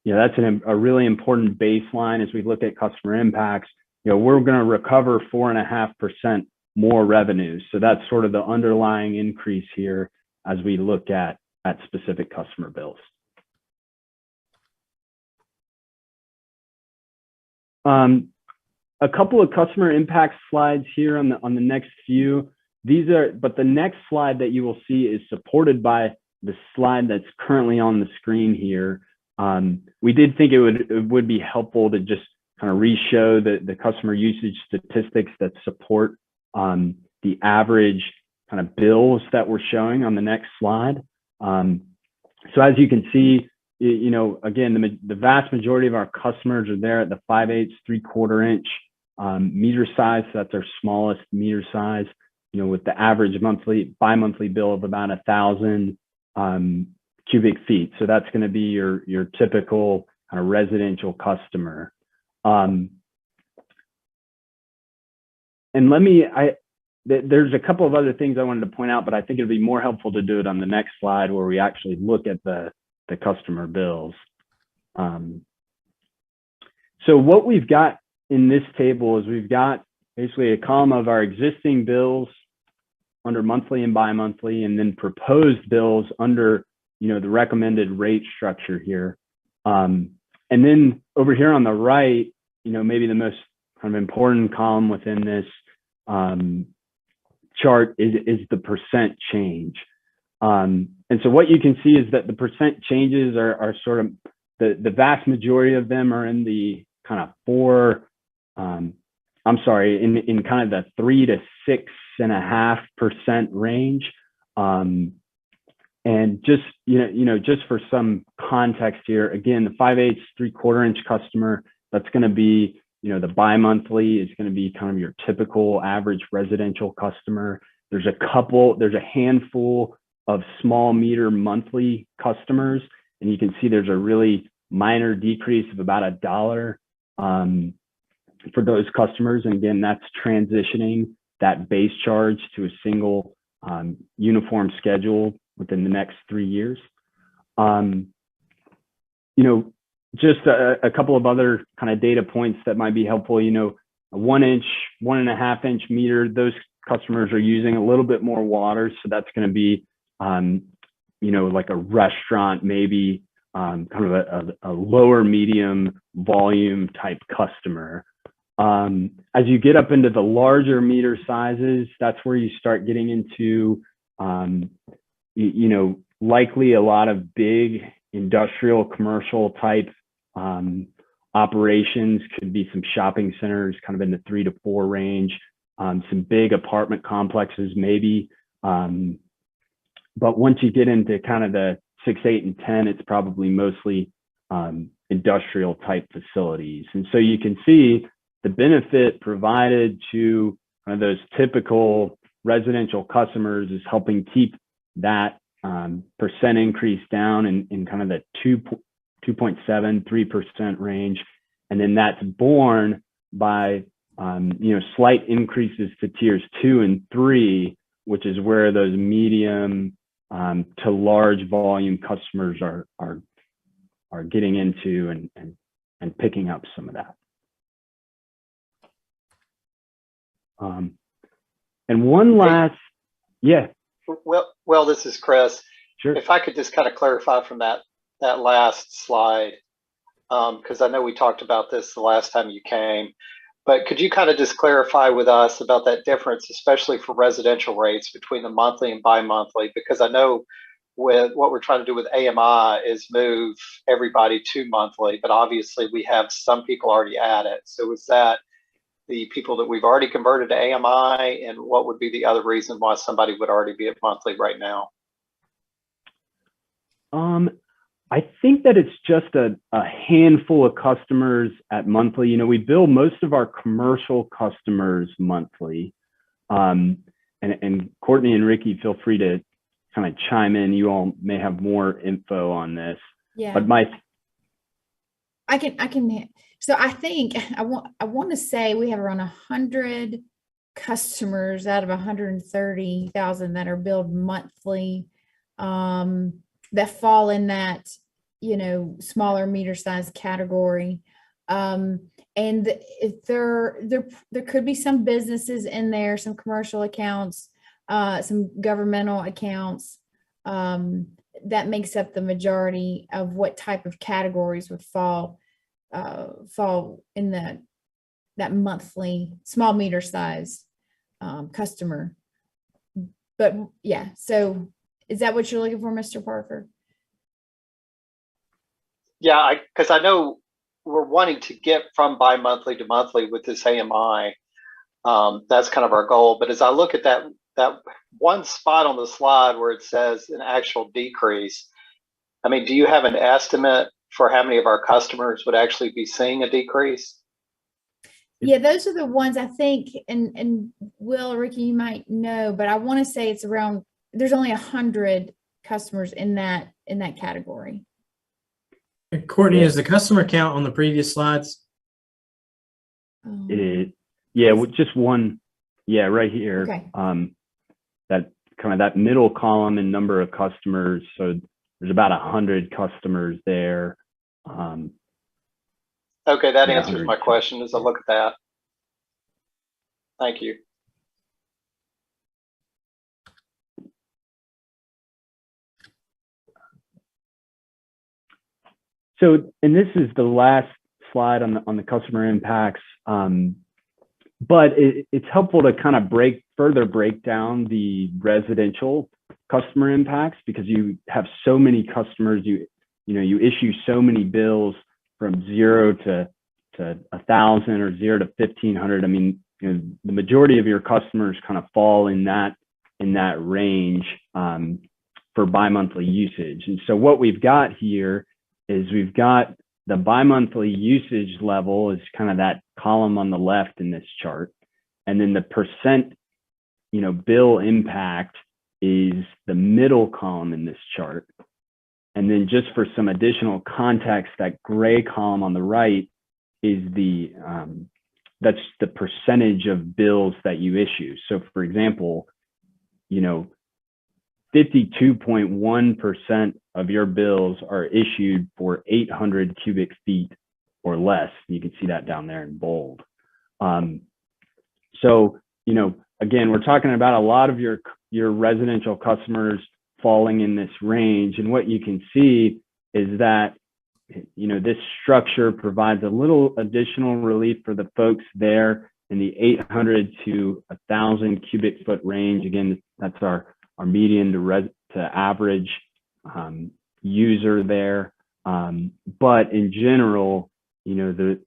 that's a really important baseline as we look at customer impacts. We're going to recover 4.5% more revenues. So that's sort of the underlying increase here as we look at specific customer bills. A couple of customer impact slides here on the next few. But the next slide that you will see is supported by the slide that's currently on the screen here. We did think it would be helpful to just kind of re-show the customer usage statistics that support the average kind of bills that we're showing on the next slide. So as you can see, again, the vast majority of our customers are there at the 5/8, 3/4 inch meter size. So that's our smallest meter size, with the average bi-monthly bill of about 1,000 cubic feet. So that's going to be your typical kind of residential customer. And there's a couple of other things I wanted to point out, but I think it'd be more helpful to do it on the next slide where we actually look at the customer bills. So what we've got in this table is we've got basically a column of our existing bills under monthly and bi-monthly, and then proposed bills under the recommended rate structure here. And then over here on the right, maybe the most kind of important column within this chart is the percent change. And so what you can see is that the percent changes are sort of the vast majority of them are in the kind of in kind of the 3 to 6.5% range. And just just for some context here, again, the 5/8, 3/4 inch customer, that's going to be the bi-monthly is going to be kind of your typical average residential customer. There's a handful of small meter monthly customers, and you can see there's a really minor decrease of about $1 for those customers. And again, that's transitioning that base charge to a single uniform schedule within the next 3 years. Just a couple of other kind of data points that might be helpful. A 1 inch, 1.5 inch meter, those customers are using a little bit more water. So that's going to be, like a restaurant, maybe kind of a lower medium volume type customer. As you get up into the larger meter sizes, that's where you start getting into, likely a lot of big industrial, commercial type operations. Could be some shopping centers kind of in the 3 to 4 range, some big apartment complexes maybe. But once you get into kind of the 6, 8, and 10, it's probably mostly industrial type facilities. And so you can see the benefit provided to kind of those typical residential customers is helping keep that percent increase down in kind of the 2.7, 3% range. And then that's borne by, slight increases to tiers 2 and 3, which is where those medium to large volume customers are getting into and picking up some of that. And one last, yeah. Well, this is Chris. Sure. If I could just kind of clarify from that last slide, because I know we talked about this the last time you came, but could you kind of just clarify with us about that difference, especially for residential rates between the monthly and bi-monthly? Because I know with what we're trying to do with AMI is move everybody to monthly, but obviously we have some people already at it. So is that the people that we've already converted to AMI, and what would be the other reason why somebody would already be at monthly right now? I think that it's just a handful of customers at monthly. We bill most of our commercial customers monthly. And Courtney and Ricky, feel free to kind of chime in. You all may have more info on this. Yeah. But I can. So I think I want to say we have around 100 customers out of 130,000 that are billed monthly, that fall in that, smaller meter size category. And if there could be some businesses in there, some commercial accounts, some governmental accounts, that makes up the majority of what type of categories would fall in that that monthly small meter size customer. But yeah, so is that what you're looking for, Mr. Parker? Yeah, because I know we're wanting to get from bi-monthly to monthly with this AMI. That's kind of our goal. But as I look at that one spot on the slide where it says an actual decrease, I mean, do you have an estimate for how many of our customers would actually be seeing a decrease? Yeah, those are the ones I think, and Will, Ricky, you might know, but I want to say it's around, there's only 100 customers in that category. Courtney, is the customer count on the previous slides? It is. Yeah, with just one. Yeah, right here. Okay. That kind of that middle column in number of customers. So there's about 100 customers there. Okay, that Yeah, answers my question as I look at that. Thank you. So, and this is the last slide on the customer impacts, but it's helpful to kind of further break down the residential customer impacts, because you have so many customers, you issue so many bills from 0 to 1,000 or 0 to 1,500. I mean, the majority of your customers kind of fall in that range for bi-monthly usage. And so what we've got here is we've got the bi-monthly usage level is kind of that column on the left in this chart. And then the percent, bill impact is the middle column in this chart. And then just for some additional context, that gray column on the right is that's the percentage of bills that you issue. So for example, 52.1% of your bills are issued for 800 cubic feet or less. You can see that down there in bold. So, again, we're talking about a lot of your residential customers falling in this range. And what you can see is that, this structure provides a little additional relief for the folks there in the 800 to 1,000 cubic foot range. Again, that's our median to average user there. But in general, the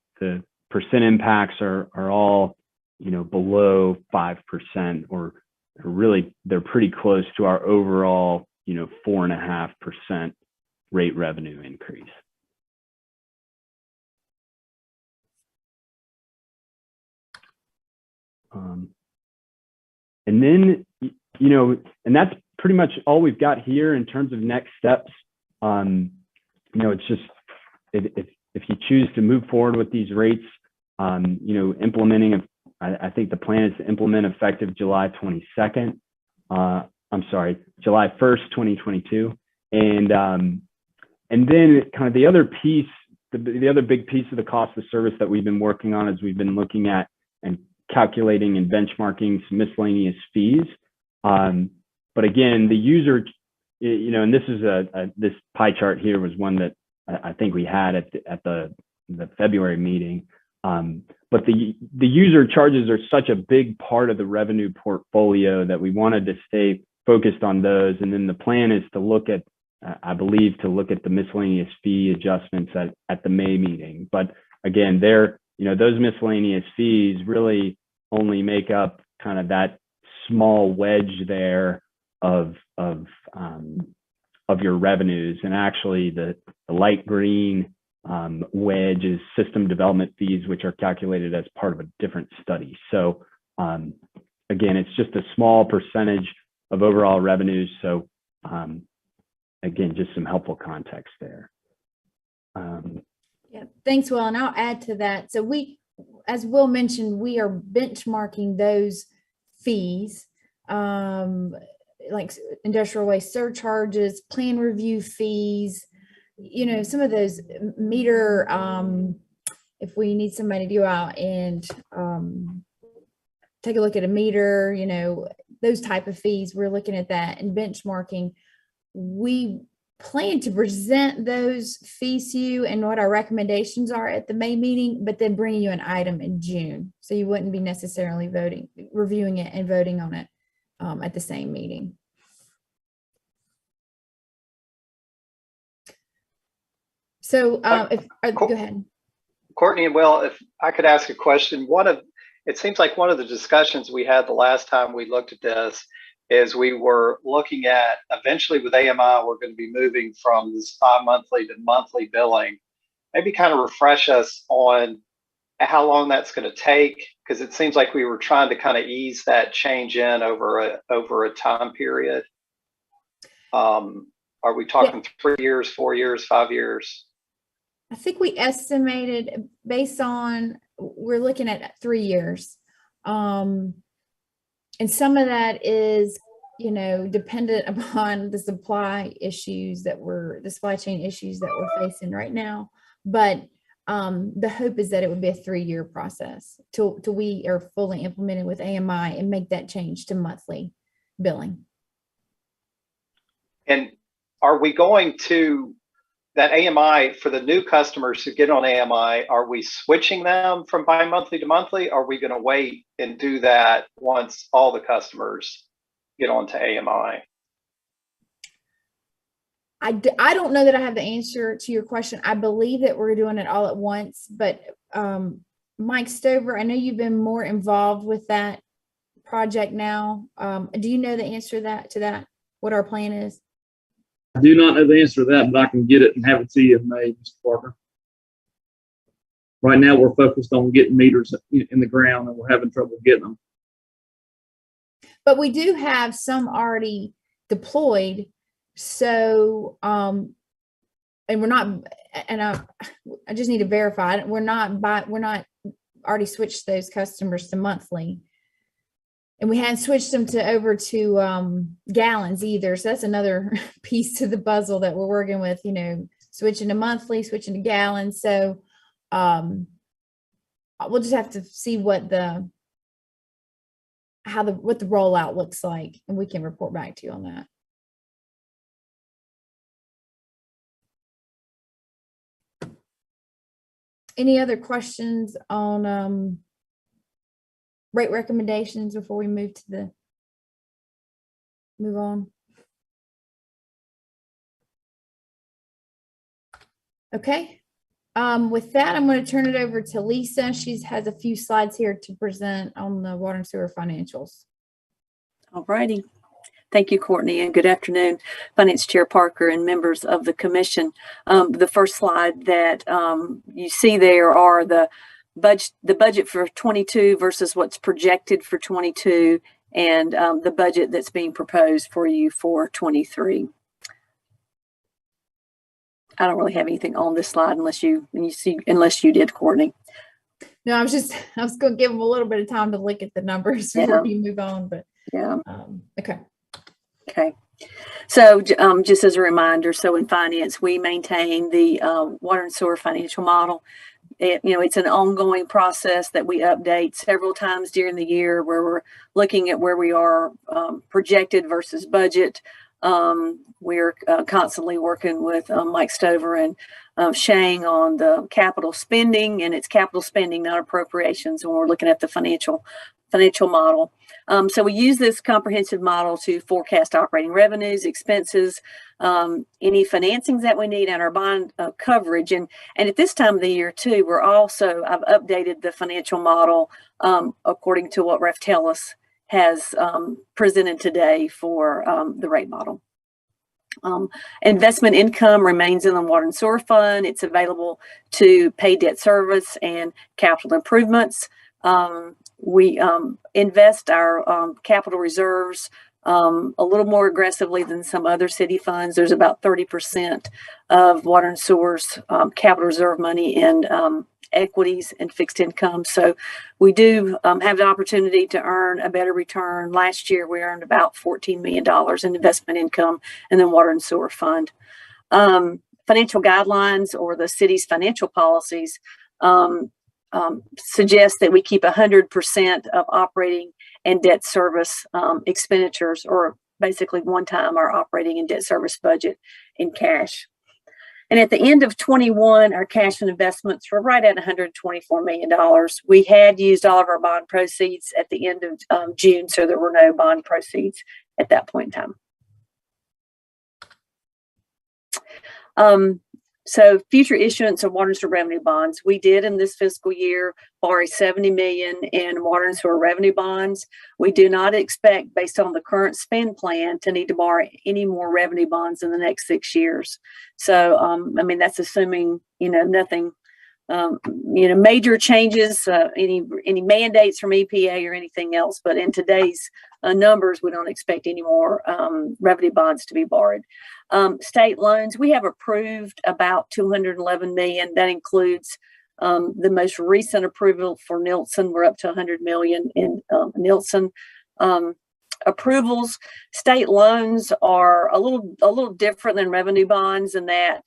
percent impacts are all, below 5%, or really they're pretty close to our overall, 4.5% rate revenue increase. And then, and that's pretty much all we've got here in terms of next steps. It's just, if you choose to move forward with these rates, implementing, I think the plan is to implement effective July 22nd. July 1st, 2022. And then kind of the other piece, the other big piece of the cost of service that we've been working on is we've been looking at and calculating and benchmarking some miscellaneous fees. But again, the user, and this is this pie chart here was one that I think we had at the February meeting. But the user charges are such a big part of the revenue portfolio that we wanted to stay focused on those. And then the plan is to look at, I believe, to look at the miscellaneous fee adjustments at the May meeting. But again, those miscellaneous fees really only make up kind of that small wedge there of your revenues. And actually the light green wedge is system development fees, which are calculated as part of a different study. So again, it's just a small percentage of overall revenues. So again, just some helpful context there. Yeah, thanks, Will. And I'll add to that. So we, as Will mentioned, we are benchmarking those fees, like industrial waste surcharges, plan review fees, some of those meter, if we need somebody to go out and take a look at a meter, those type of fees, we're looking at that and benchmarking. We plan to present those fees to you and what our recommendations are at the May meeting, but then bringing you an item in June. So you wouldn't be necessarily reviewing it and voting on it at the same meeting. So go ahead. Courtney and Will, if I could ask a question, it seems like one of the discussions we had the last time we looked at this is we were looking at eventually with AMI, we're going to be moving from this bi-monthly to monthly billing. Maybe kind of refresh us on how long that's going to take, because it seems like we were trying to kind of ease that change in over a time period. Are we talking 3 years, 4 years, 5 years? I think we estimated based on, we're looking at 3 years. And some of that is, dependent upon the supply chain issues that we're facing right now. But the hope is that it would be a 3-year process till we are fully implemented with AMI and make that change to monthly billing. And are we going to that AMI for the new customers who get on AMI? Are we switching them from bi-monthly to monthly? Are we going to wait and do that once all the customers get onto AMI? I don't know that I have the answer to your question. I believe that we're doing it all at once, but Mike Stover, I know you've been more involved with that project now. Do you know the answer to that? What our plan is? I do not know the answer to that, but I can get it and have it to you in May, Mr. Parker. Right now, we're focused on getting meters in the ground, and we're having trouble getting them. But we do have some already deployed. So, and we're not, and I just need to verify, we're not already switched those customers to monthly. And we hadn't switched them over to gallons either. So that's another piece to the puzzle that we're working with, switching to monthly, switching to gallons. So we'll just have to see what the rollout looks like, and we can report back to you on that. Any other questions on rate recommendations before we move on? Okay. With that, I'm going to turn it over to Lisa. She has a few slides here to present on the water and sewer financials. All righty. Thank you, Courtney, and good afternoon, Finance Chair Parker and members of the Commission. The first slide that you see there are the budget for 22 versus what's projected for 22, and the budget that's being proposed for you for 23. I don't really have anything on this slide unless you did, Courtney. No, I was going to give them a little bit of time to look at the numbers before we move on, but yeah. Okay. So just as a reminder, so in finance, we maintain the water and sewer financial model. It's an ongoing process that we update several times during the year, where we're looking at where we are projected versus budget. We're constantly working with Mike Stover and Shang on the capital spending, and it's capital spending, not appropriations, when we're looking at the financial model. So we use this comprehensive model to forecast operating revenues, expenses, any financings that we need, and our bond coverage. And at this time of the year too, I've updated the financial model according to what Raftellus has presented today for the rate model. Investment income remains in the water and sewer fund. It's available to pay debt service and capital improvements. We invest our capital reserves a little more aggressively than some other city funds. There's about 30% of water and sewers capital reserve money in equities and fixed income. So we do have the opportunity to earn a better return. Last year, we earned about $14 million in investment income in the water and sewer fund. Financial guidelines, or the city's financial policies, suggest that we keep 100% of operating and debt service expenditures, or basically one time our operating and debt service budget in cash. And at the end of 21, our cash and investments were right at $124 million. We had used all of our bond proceeds at the end of June, so there were no bond proceeds at that point in time. So future issuance of water and sewer revenue bonds. We did in this fiscal year borrow $70 million in water and sewer revenue bonds. We do not expect, based on the current spend plan, to need to borrow any more revenue bonds in the next 6 years. So, I mean, that's assuming, nothing, major changes, any mandates from EPA or anything else. But in today's numbers, we don't expect any more revenue bonds to be borrowed. State loans, we have approved about $211 million. That includes the most recent approval for Nielsen. We're up to $100 million in Nielsen approvals. State loans are a little different than revenue bonds in that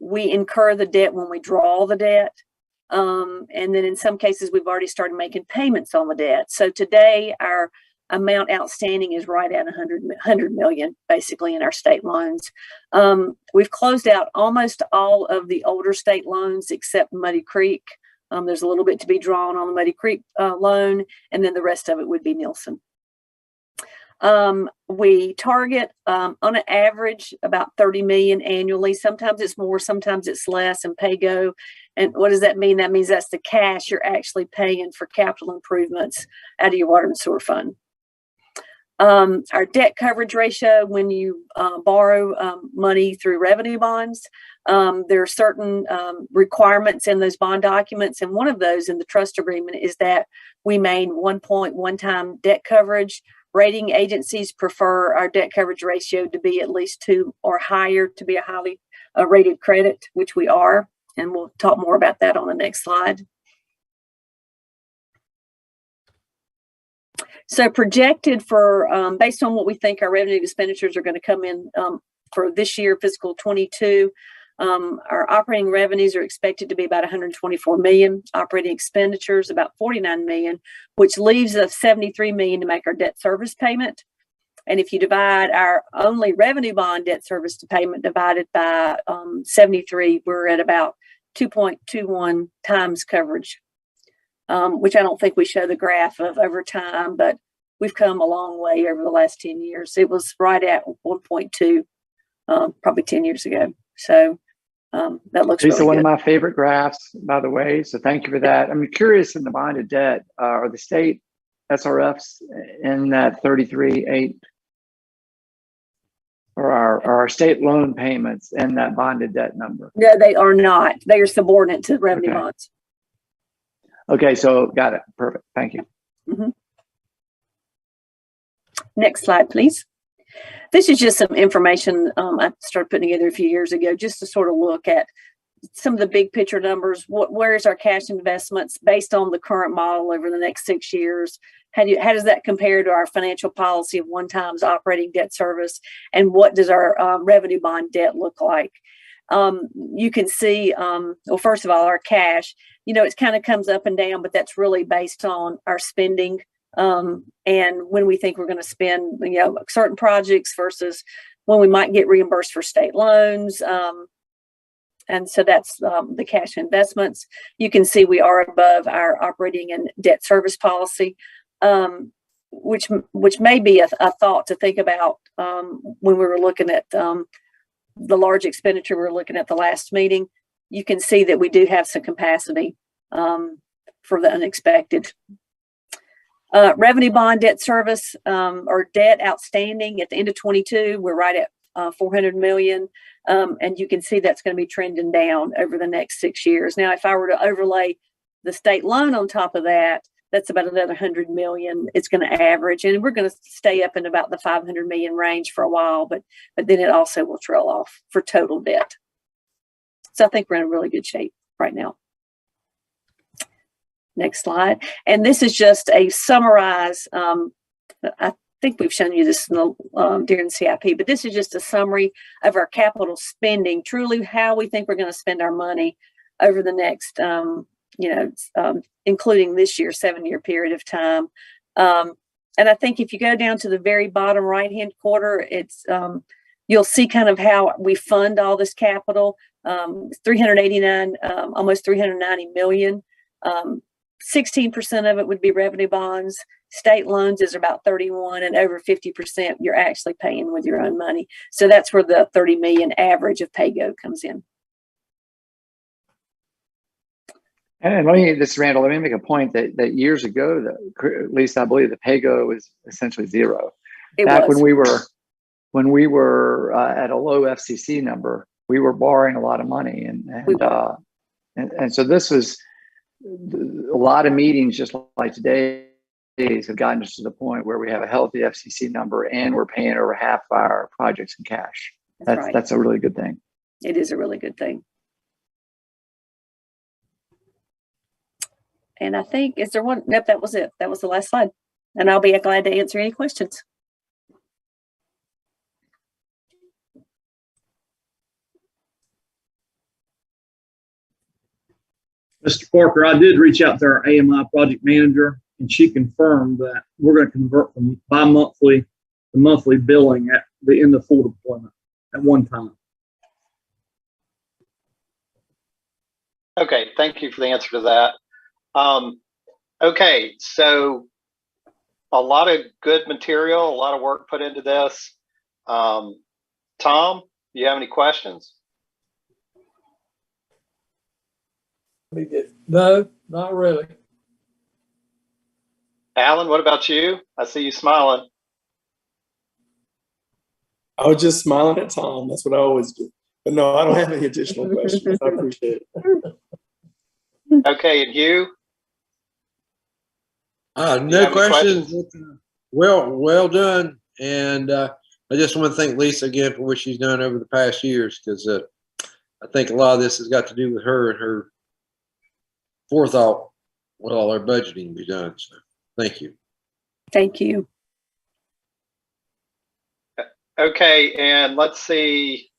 we incur the debt when we draw the debt. And then in some cases, we've already started making payments on the debt. So today, our amount outstanding is right at $100 million, basically, in our state loans. We've closed out almost all of the older state loans except Muddy Creek. There's a little bit to be drawn on the Muddy Creek loan, and then the rest of it would be Nielsen. We target on an average about $30 million annually. Sometimes it's more, sometimes it's less, and pay-go. And what does that mean? That means that's the cash you're actually paying for capital improvements out of your water and sewer fund. Our debt coverage ratio, when you borrow money through revenue bonds, there are certain requirements in those bond documents. And one of those in the trust agreement is that we maintain 1.1 time debt coverage. Rating agencies prefer our debt coverage ratio to be at least 2 or higher to be a highly rated credit, which we are. And we'll talk more about that on the next slide. So projected for, based on what we think our revenue expenditures are going to come in for this year, fiscal 22, our operating revenues are expected to be about $124 million, operating expenditures about $49 million, which leaves us $73 million to make our debt service payment. And if you divide our only revenue bond debt service to payment divided by 73, we're at about 2.21 times coverage. Which I don't think we show the graph of over time, but we've come a long way over the last 10 years. It was right at 1.2, probably 10 years ago. So that looks These really are one good. of my favorite graphs, by the way. So thank you for that. I'm curious in the bonded debt, are the state SRFs in that 33.8? Or are our state loan payments in that bonded debt number? No, they are not. They are subordinate to revenue bonds. Okay, so got it. Perfect. Thank you. Mm-hmm. Next slide, please. This is just some information I started putting together a few years ago just to sort of look at some of the big picture numbers. Where is our cash investments based on the current model over the next 6 years? How does that compare to our financial policy of 1 times operating debt service? And what does our revenue bond debt look like? You can see, well, first of all, our cash, it kind of comes up and down, but that's really based on our spending and when we think we're going to spend, certain projects versus when we might get reimbursed for state loans. And so that's the cash investments. You can see we are above our operating and debt service policy, which may be a thought to think about when we were looking at the large expenditure we were looking at the last meeting. You can see that we do have some capacity for the unexpected. Revenue bond debt service or debt outstanding at the end of 22, we're right at 400 million. And you can see that's going to be trending down over the next 6 years. Now, if I were to overlay the state loan on top of that, that's about another 100 million. It's going to average, and we're going to stay up in about the 500 million range for a while, but then it also will trail off for total debt. So I think we're in really good shape right now. Next slide. And this is just a summarize. I think we've shown you this in the, during CIP, but this is just a summary of our capital spending, truly how we think we're going to spend our money over the next, including this year, 7-year period of time. And I think if you go down to the very bottom right-hand corner, it's you'll see kind of how we fund all this capital. 389, almost 390 million. 16% of it would be revenue bonds. State loans is about 31, and over 50% you're actually paying with your own money. So that's where the 30 million average of PAYGO comes in. And this is Randall, let me make a point that years ago, at least I believe the PAYGO was essentially zero. Back when we were at a low FCC number, we were borrowing a lot of money, and so this was a lot of meetings, just like today, have gotten us to the point where we have a healthy FCC number and we're paying over half our projects in cash. That's a really good thing. It is a really good thing. And I think, is there one? Nope, that was it. That was the last slide. And I'll be glad to answer any questions. Mr. Parker, I did reach out to our AMI project manager, and she confirmed that we're going to convert from bi-monthly to monthly billing at the end of full deployment at one time. Okay, thank you for the answer to that. Okay, so a lot of good material, a lot of work put into this. Tom, do you have any questions? No, not really. Alan, what about you? I see you smiling. I was just smiling at Tom. That's what I always do. But no, I don't have any additional questions. I appreciate it. Okay, and Hugh? No questions. Well done. And I just want to thank Lisa again for what she's done over the past years, because I think a lot of this has got to do with her and her forethought with all our budgeting we've done. So thank you. Thank you. Okay, and let's see.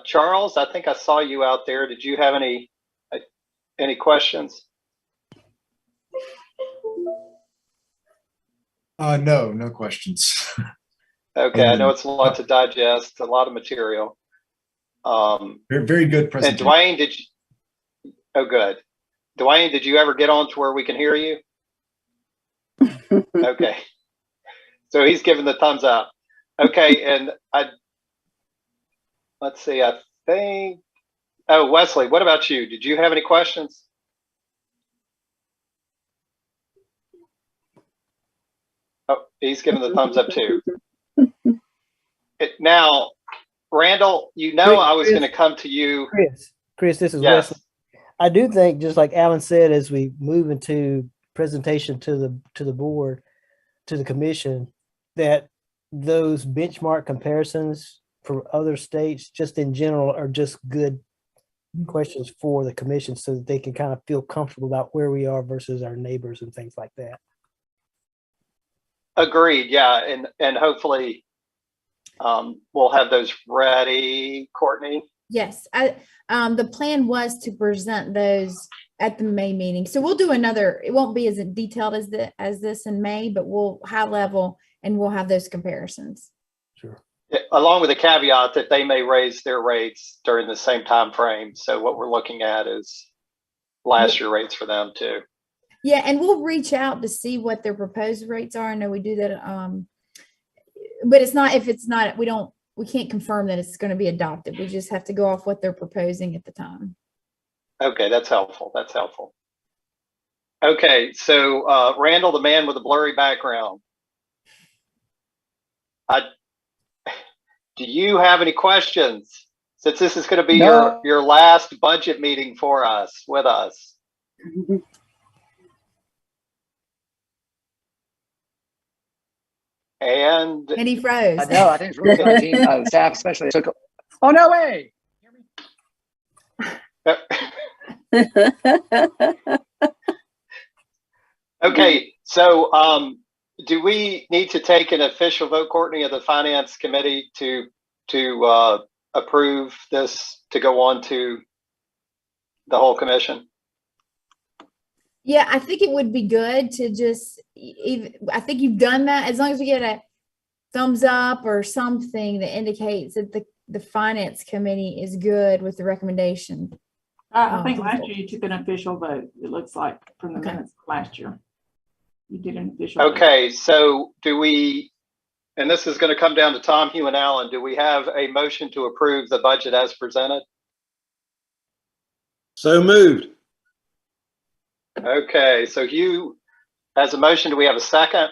Charles, I think I saw you out there. Did you have any questions? No questions. Okay, I know it's a lot to digest, a lot of material. Very good presentation. And Dwayne, did you? Oh, good. Dwayne, did you ever get on to where we can hear you? Okay. So he's giving the thumbs up. Okay, and let's see, I think, oh, Wesley, what about you? Did you have any questions? Oh, he's giving the thumbs up too. Now, Randall, you know I was going to come to you. Chris, this is Yes. Wesley. I do think, just like Alan said, as we move into presentation to the board, to the commission, that those benchmark comparisons for other states, just in general, are just good questions for the commission, so that they can kind of feel comfortable about where we are versus our neighbors and things like that. Agreed. Yeah, and hopefully we'll have those ready, Courtney. Yes, the plan was to present those at the May meeting. So we'll do another, it won't be as detailed as this in May, but we'll high level, and we'll have those comparisons. Sure. Along with the caveat that they may raise their rates during the same time frame. So what we're looking at is last year rates for them too. Yeah, and we'll reach out to see what their proposed rates are. I know we do that, but it's not, if it's not, we can't confirm that it's going to be adopted. We just have to go off what they're proposing at the time. Okay, that's helpful. That's helpful. Okay, so Randall, the man with the blurry background. Do you have any questions? Since this is going to be your last budget meeting for us, with us. And he froze. I know. I think it's really good. Team, the staff especially took. Oh no way! Okay, so do we need to take an official vote, Courtney, of the Finance Committee to approve this to go on to the whole commission? Yeah, I think it would be good to just, I think you've done that. As long as we get a thumbs up or something that indicates that the finance committee is good with the recommendation. I think last year you took an official vote. It looks like from the minutes last year. You did an official vote. Okay, so do we, and this is going to come down to Tom, Hugh, and Alan, do we have a motion to approve the budget as presented? So moved. Okay, so Hugh has a motion. Do we have a second?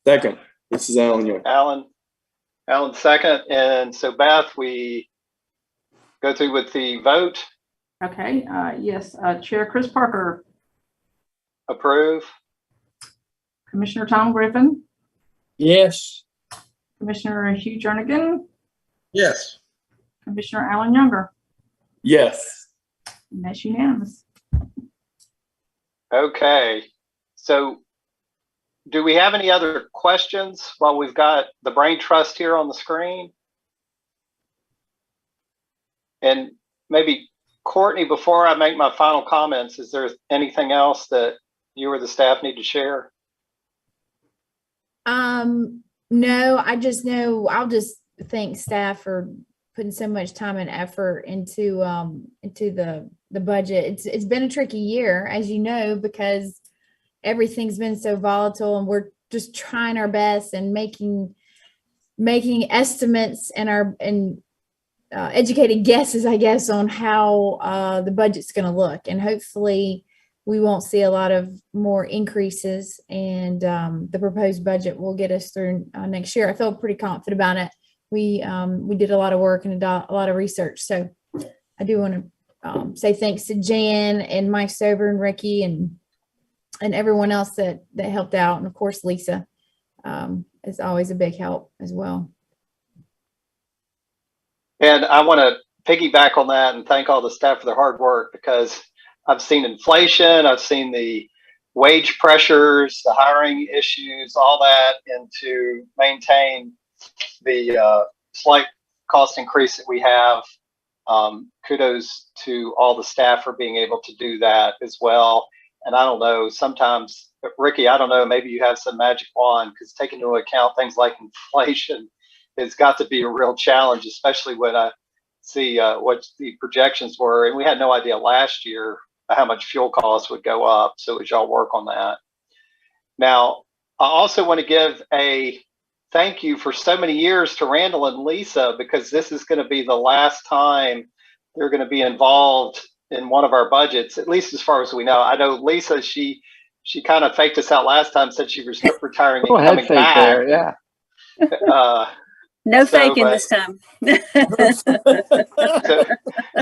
Second. This is Alan Young. Alan second. And so Beth, we go through with the vote. Okay, yes, Chair Chris Parker. Approve. Commissioner Tom Griffin. Yes. Commissioner Hugh Jernigan. Yes. Commissioner Alan Younger. Yes. And that's unanimous. Okay, so do we have any other questions while we've got the brain trust here on the screen? And maybe Courtney, before I make my final comments, is there anything else that you or the staff need to share? No, I just know I'll just thank staff for putting so much time and effort into the budget. It's been a tricky year, as you know, because everything's been so volatile, and we're just trying our best and making estimates and educated guesses, I guess, on how the budget's going to look. And hopefully we won't see a lot of more increases, and the proposed budget will get us through next year. I feel pretty confident about it. We did a lot of work and a lot of research. So I do want to say thanks to Jan and Mike Sober and Ricky and everyone else that helped out. And of course, Lisa is always a big help as well. And I want to piggyback on that and thank all the staff for their hard work, because I've seen inflation, I've seen the wage pressures, the hiring issues, all that, and to maintain the slight cost increase that we have. Kudos to all the staff for being able to do that as well. And I don't know, sometimes, Ricky, I don't know, maybe you have some magic wand, because taking into account things like inflation has got to be a real challenge, especially when I see what the projections were. And we had no idea last year how much fuel costs would go up. So as y'all work on that. Now, I also want to give a thank you for so many years to Randall and Lisa, because this is going to be the last time they're going to be involved in one of our budgets, at least as far as we know. I know Lisa, she kind of faked us out last time, said she was retiring and coming back. There, yeah. No faking this time.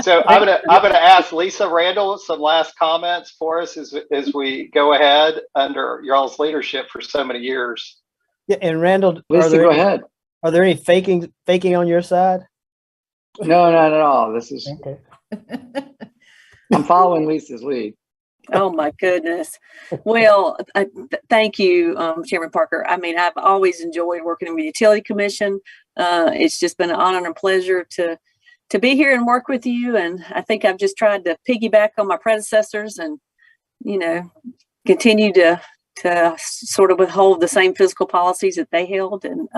so I'm gonna ask Lisa, Randall some last comments for us as we go ahead under y'all's leadership for so many years. Yeah, and Randall, Lisa, go ahead. Are there any faking on your side? No, not at all. This is okay. I'm following Lisa's lead. Oh my goodness. Well, thank you, Chairman Parker. I mean, I've always enjoyed working with the Utility Commission. It's just been an honor and a pleasure to be here and work with you. And I think I've just tried to piggyback on my predecessors and, you know, continue to sort of withhold the same fiscal policies that they held. And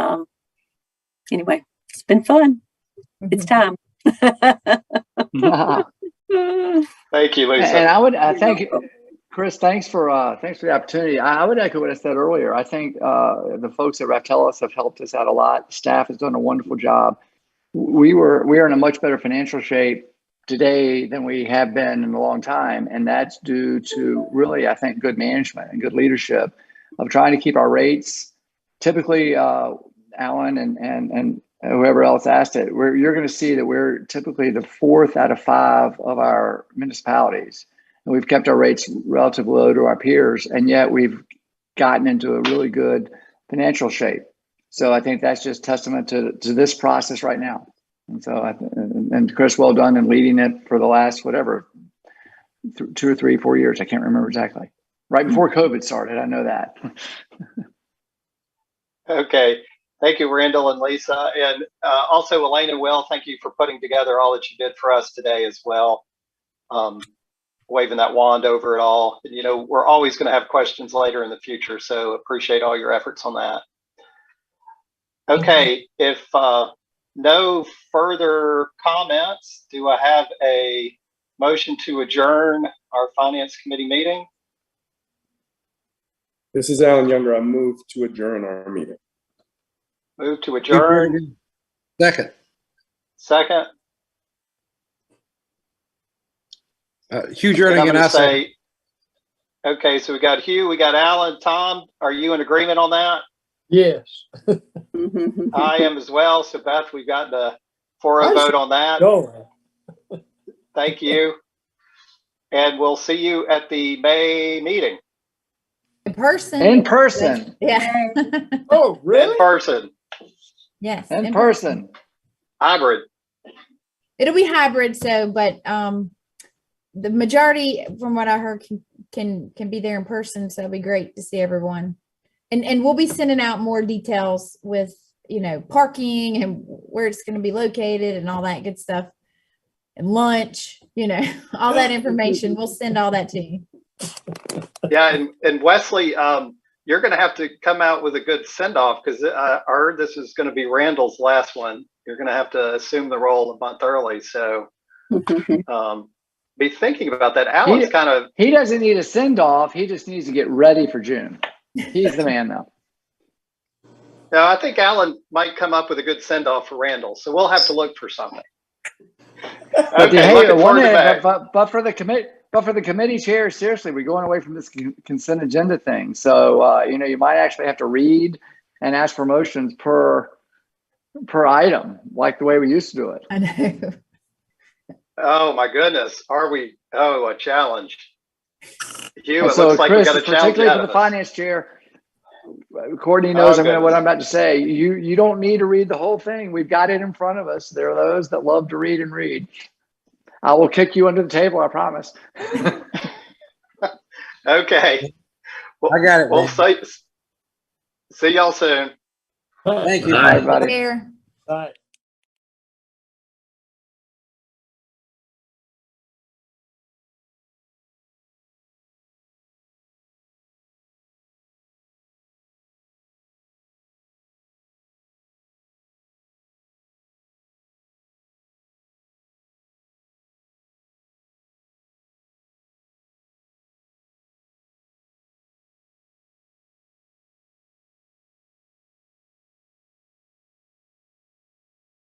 anyway, it's been fun. It's time. Thank you, Lisa. And I would thank you, Chris. Thanks for the opportunity. I would echo what I said earlier. I think the folks at Raftellus have helped us out a lot. Staff has done a wonderful job. We are in a much better financial shape today than we have been in a long time, and that's due to really, I think, good management and good leadership of trying to keep our rates. Typically, Alan and whoever else asked it, you're going to see that we're typically the 4th out of 5 of our municipalities. And we've kept our rates relatively low to our peers, and yet we've gotten into a really good financial shape. So I think that's just testament to this process right now. And so, and Chris, well done in leading it for the last, 2 or 3, 4 years. I can't remember exactly. Right before COVID started, I know that. Okay. Thank you, Randall and Lisa. And also, Elaine and Will, thank you for putting together all that you did for us today as well. waving that wand over it all. And, we're always going to have questions later in the future, so appreciate all your efforts on that. Okay, if no further comments, do I have a motion to adjourn our Finance Committee meeting? This is Alan Younger. I move to adjourn our meeting. Move to adjourn. Second. Second. Hugh Jernigan, I say. Okay, so we got Hugh, we got Alan. Tom, are you in agreement on that? Yes. I am as well. So Beth, we've got the 4-0 vote on that. Go. Thank you. And we'll see you at the May meeting. In person. In person. Yeah. Oh, really? In person. Yes. In person. Hybrid. It'll be hybrid. So, but the majority, from what I heard, can be there in person. So it'll be great to see everyone. And we'll be sending out more details with, parking and where it's going to be located and all that good stuff. And lunch, all that information. We'll send all that to you. Yeah, and Wesley, you're going to have to come out with a good send-off, because I heard this is going to be Randall's last one. You're going to have to assume the role a month early. So be thinking about that. Alan's he doesn't need a send-off. He just needs to get ready for June. He's the man now. No, I think Alan might come up with a good send-off for Randall. So we'll have to look for something. Okay, but for the committee chair, seriously, we're going away from this consent agenda thing. So you might actually have to read and ask for motions per item, like the way we used to do it. I know. Oh my goodness, are we? Oh, a challenge. Hugh, it so looks like Chris, we got a challenge. Particularly for the finance chair, Courtney knows what I'm about to say. You don't need to read the whole thing. We've got it in front of us. There are those that love to read and read. I will kick you under the table, I promise. Okay. Well, I got it. We'll see y'all soon. Thank you. Bye, everybody. Here. All right.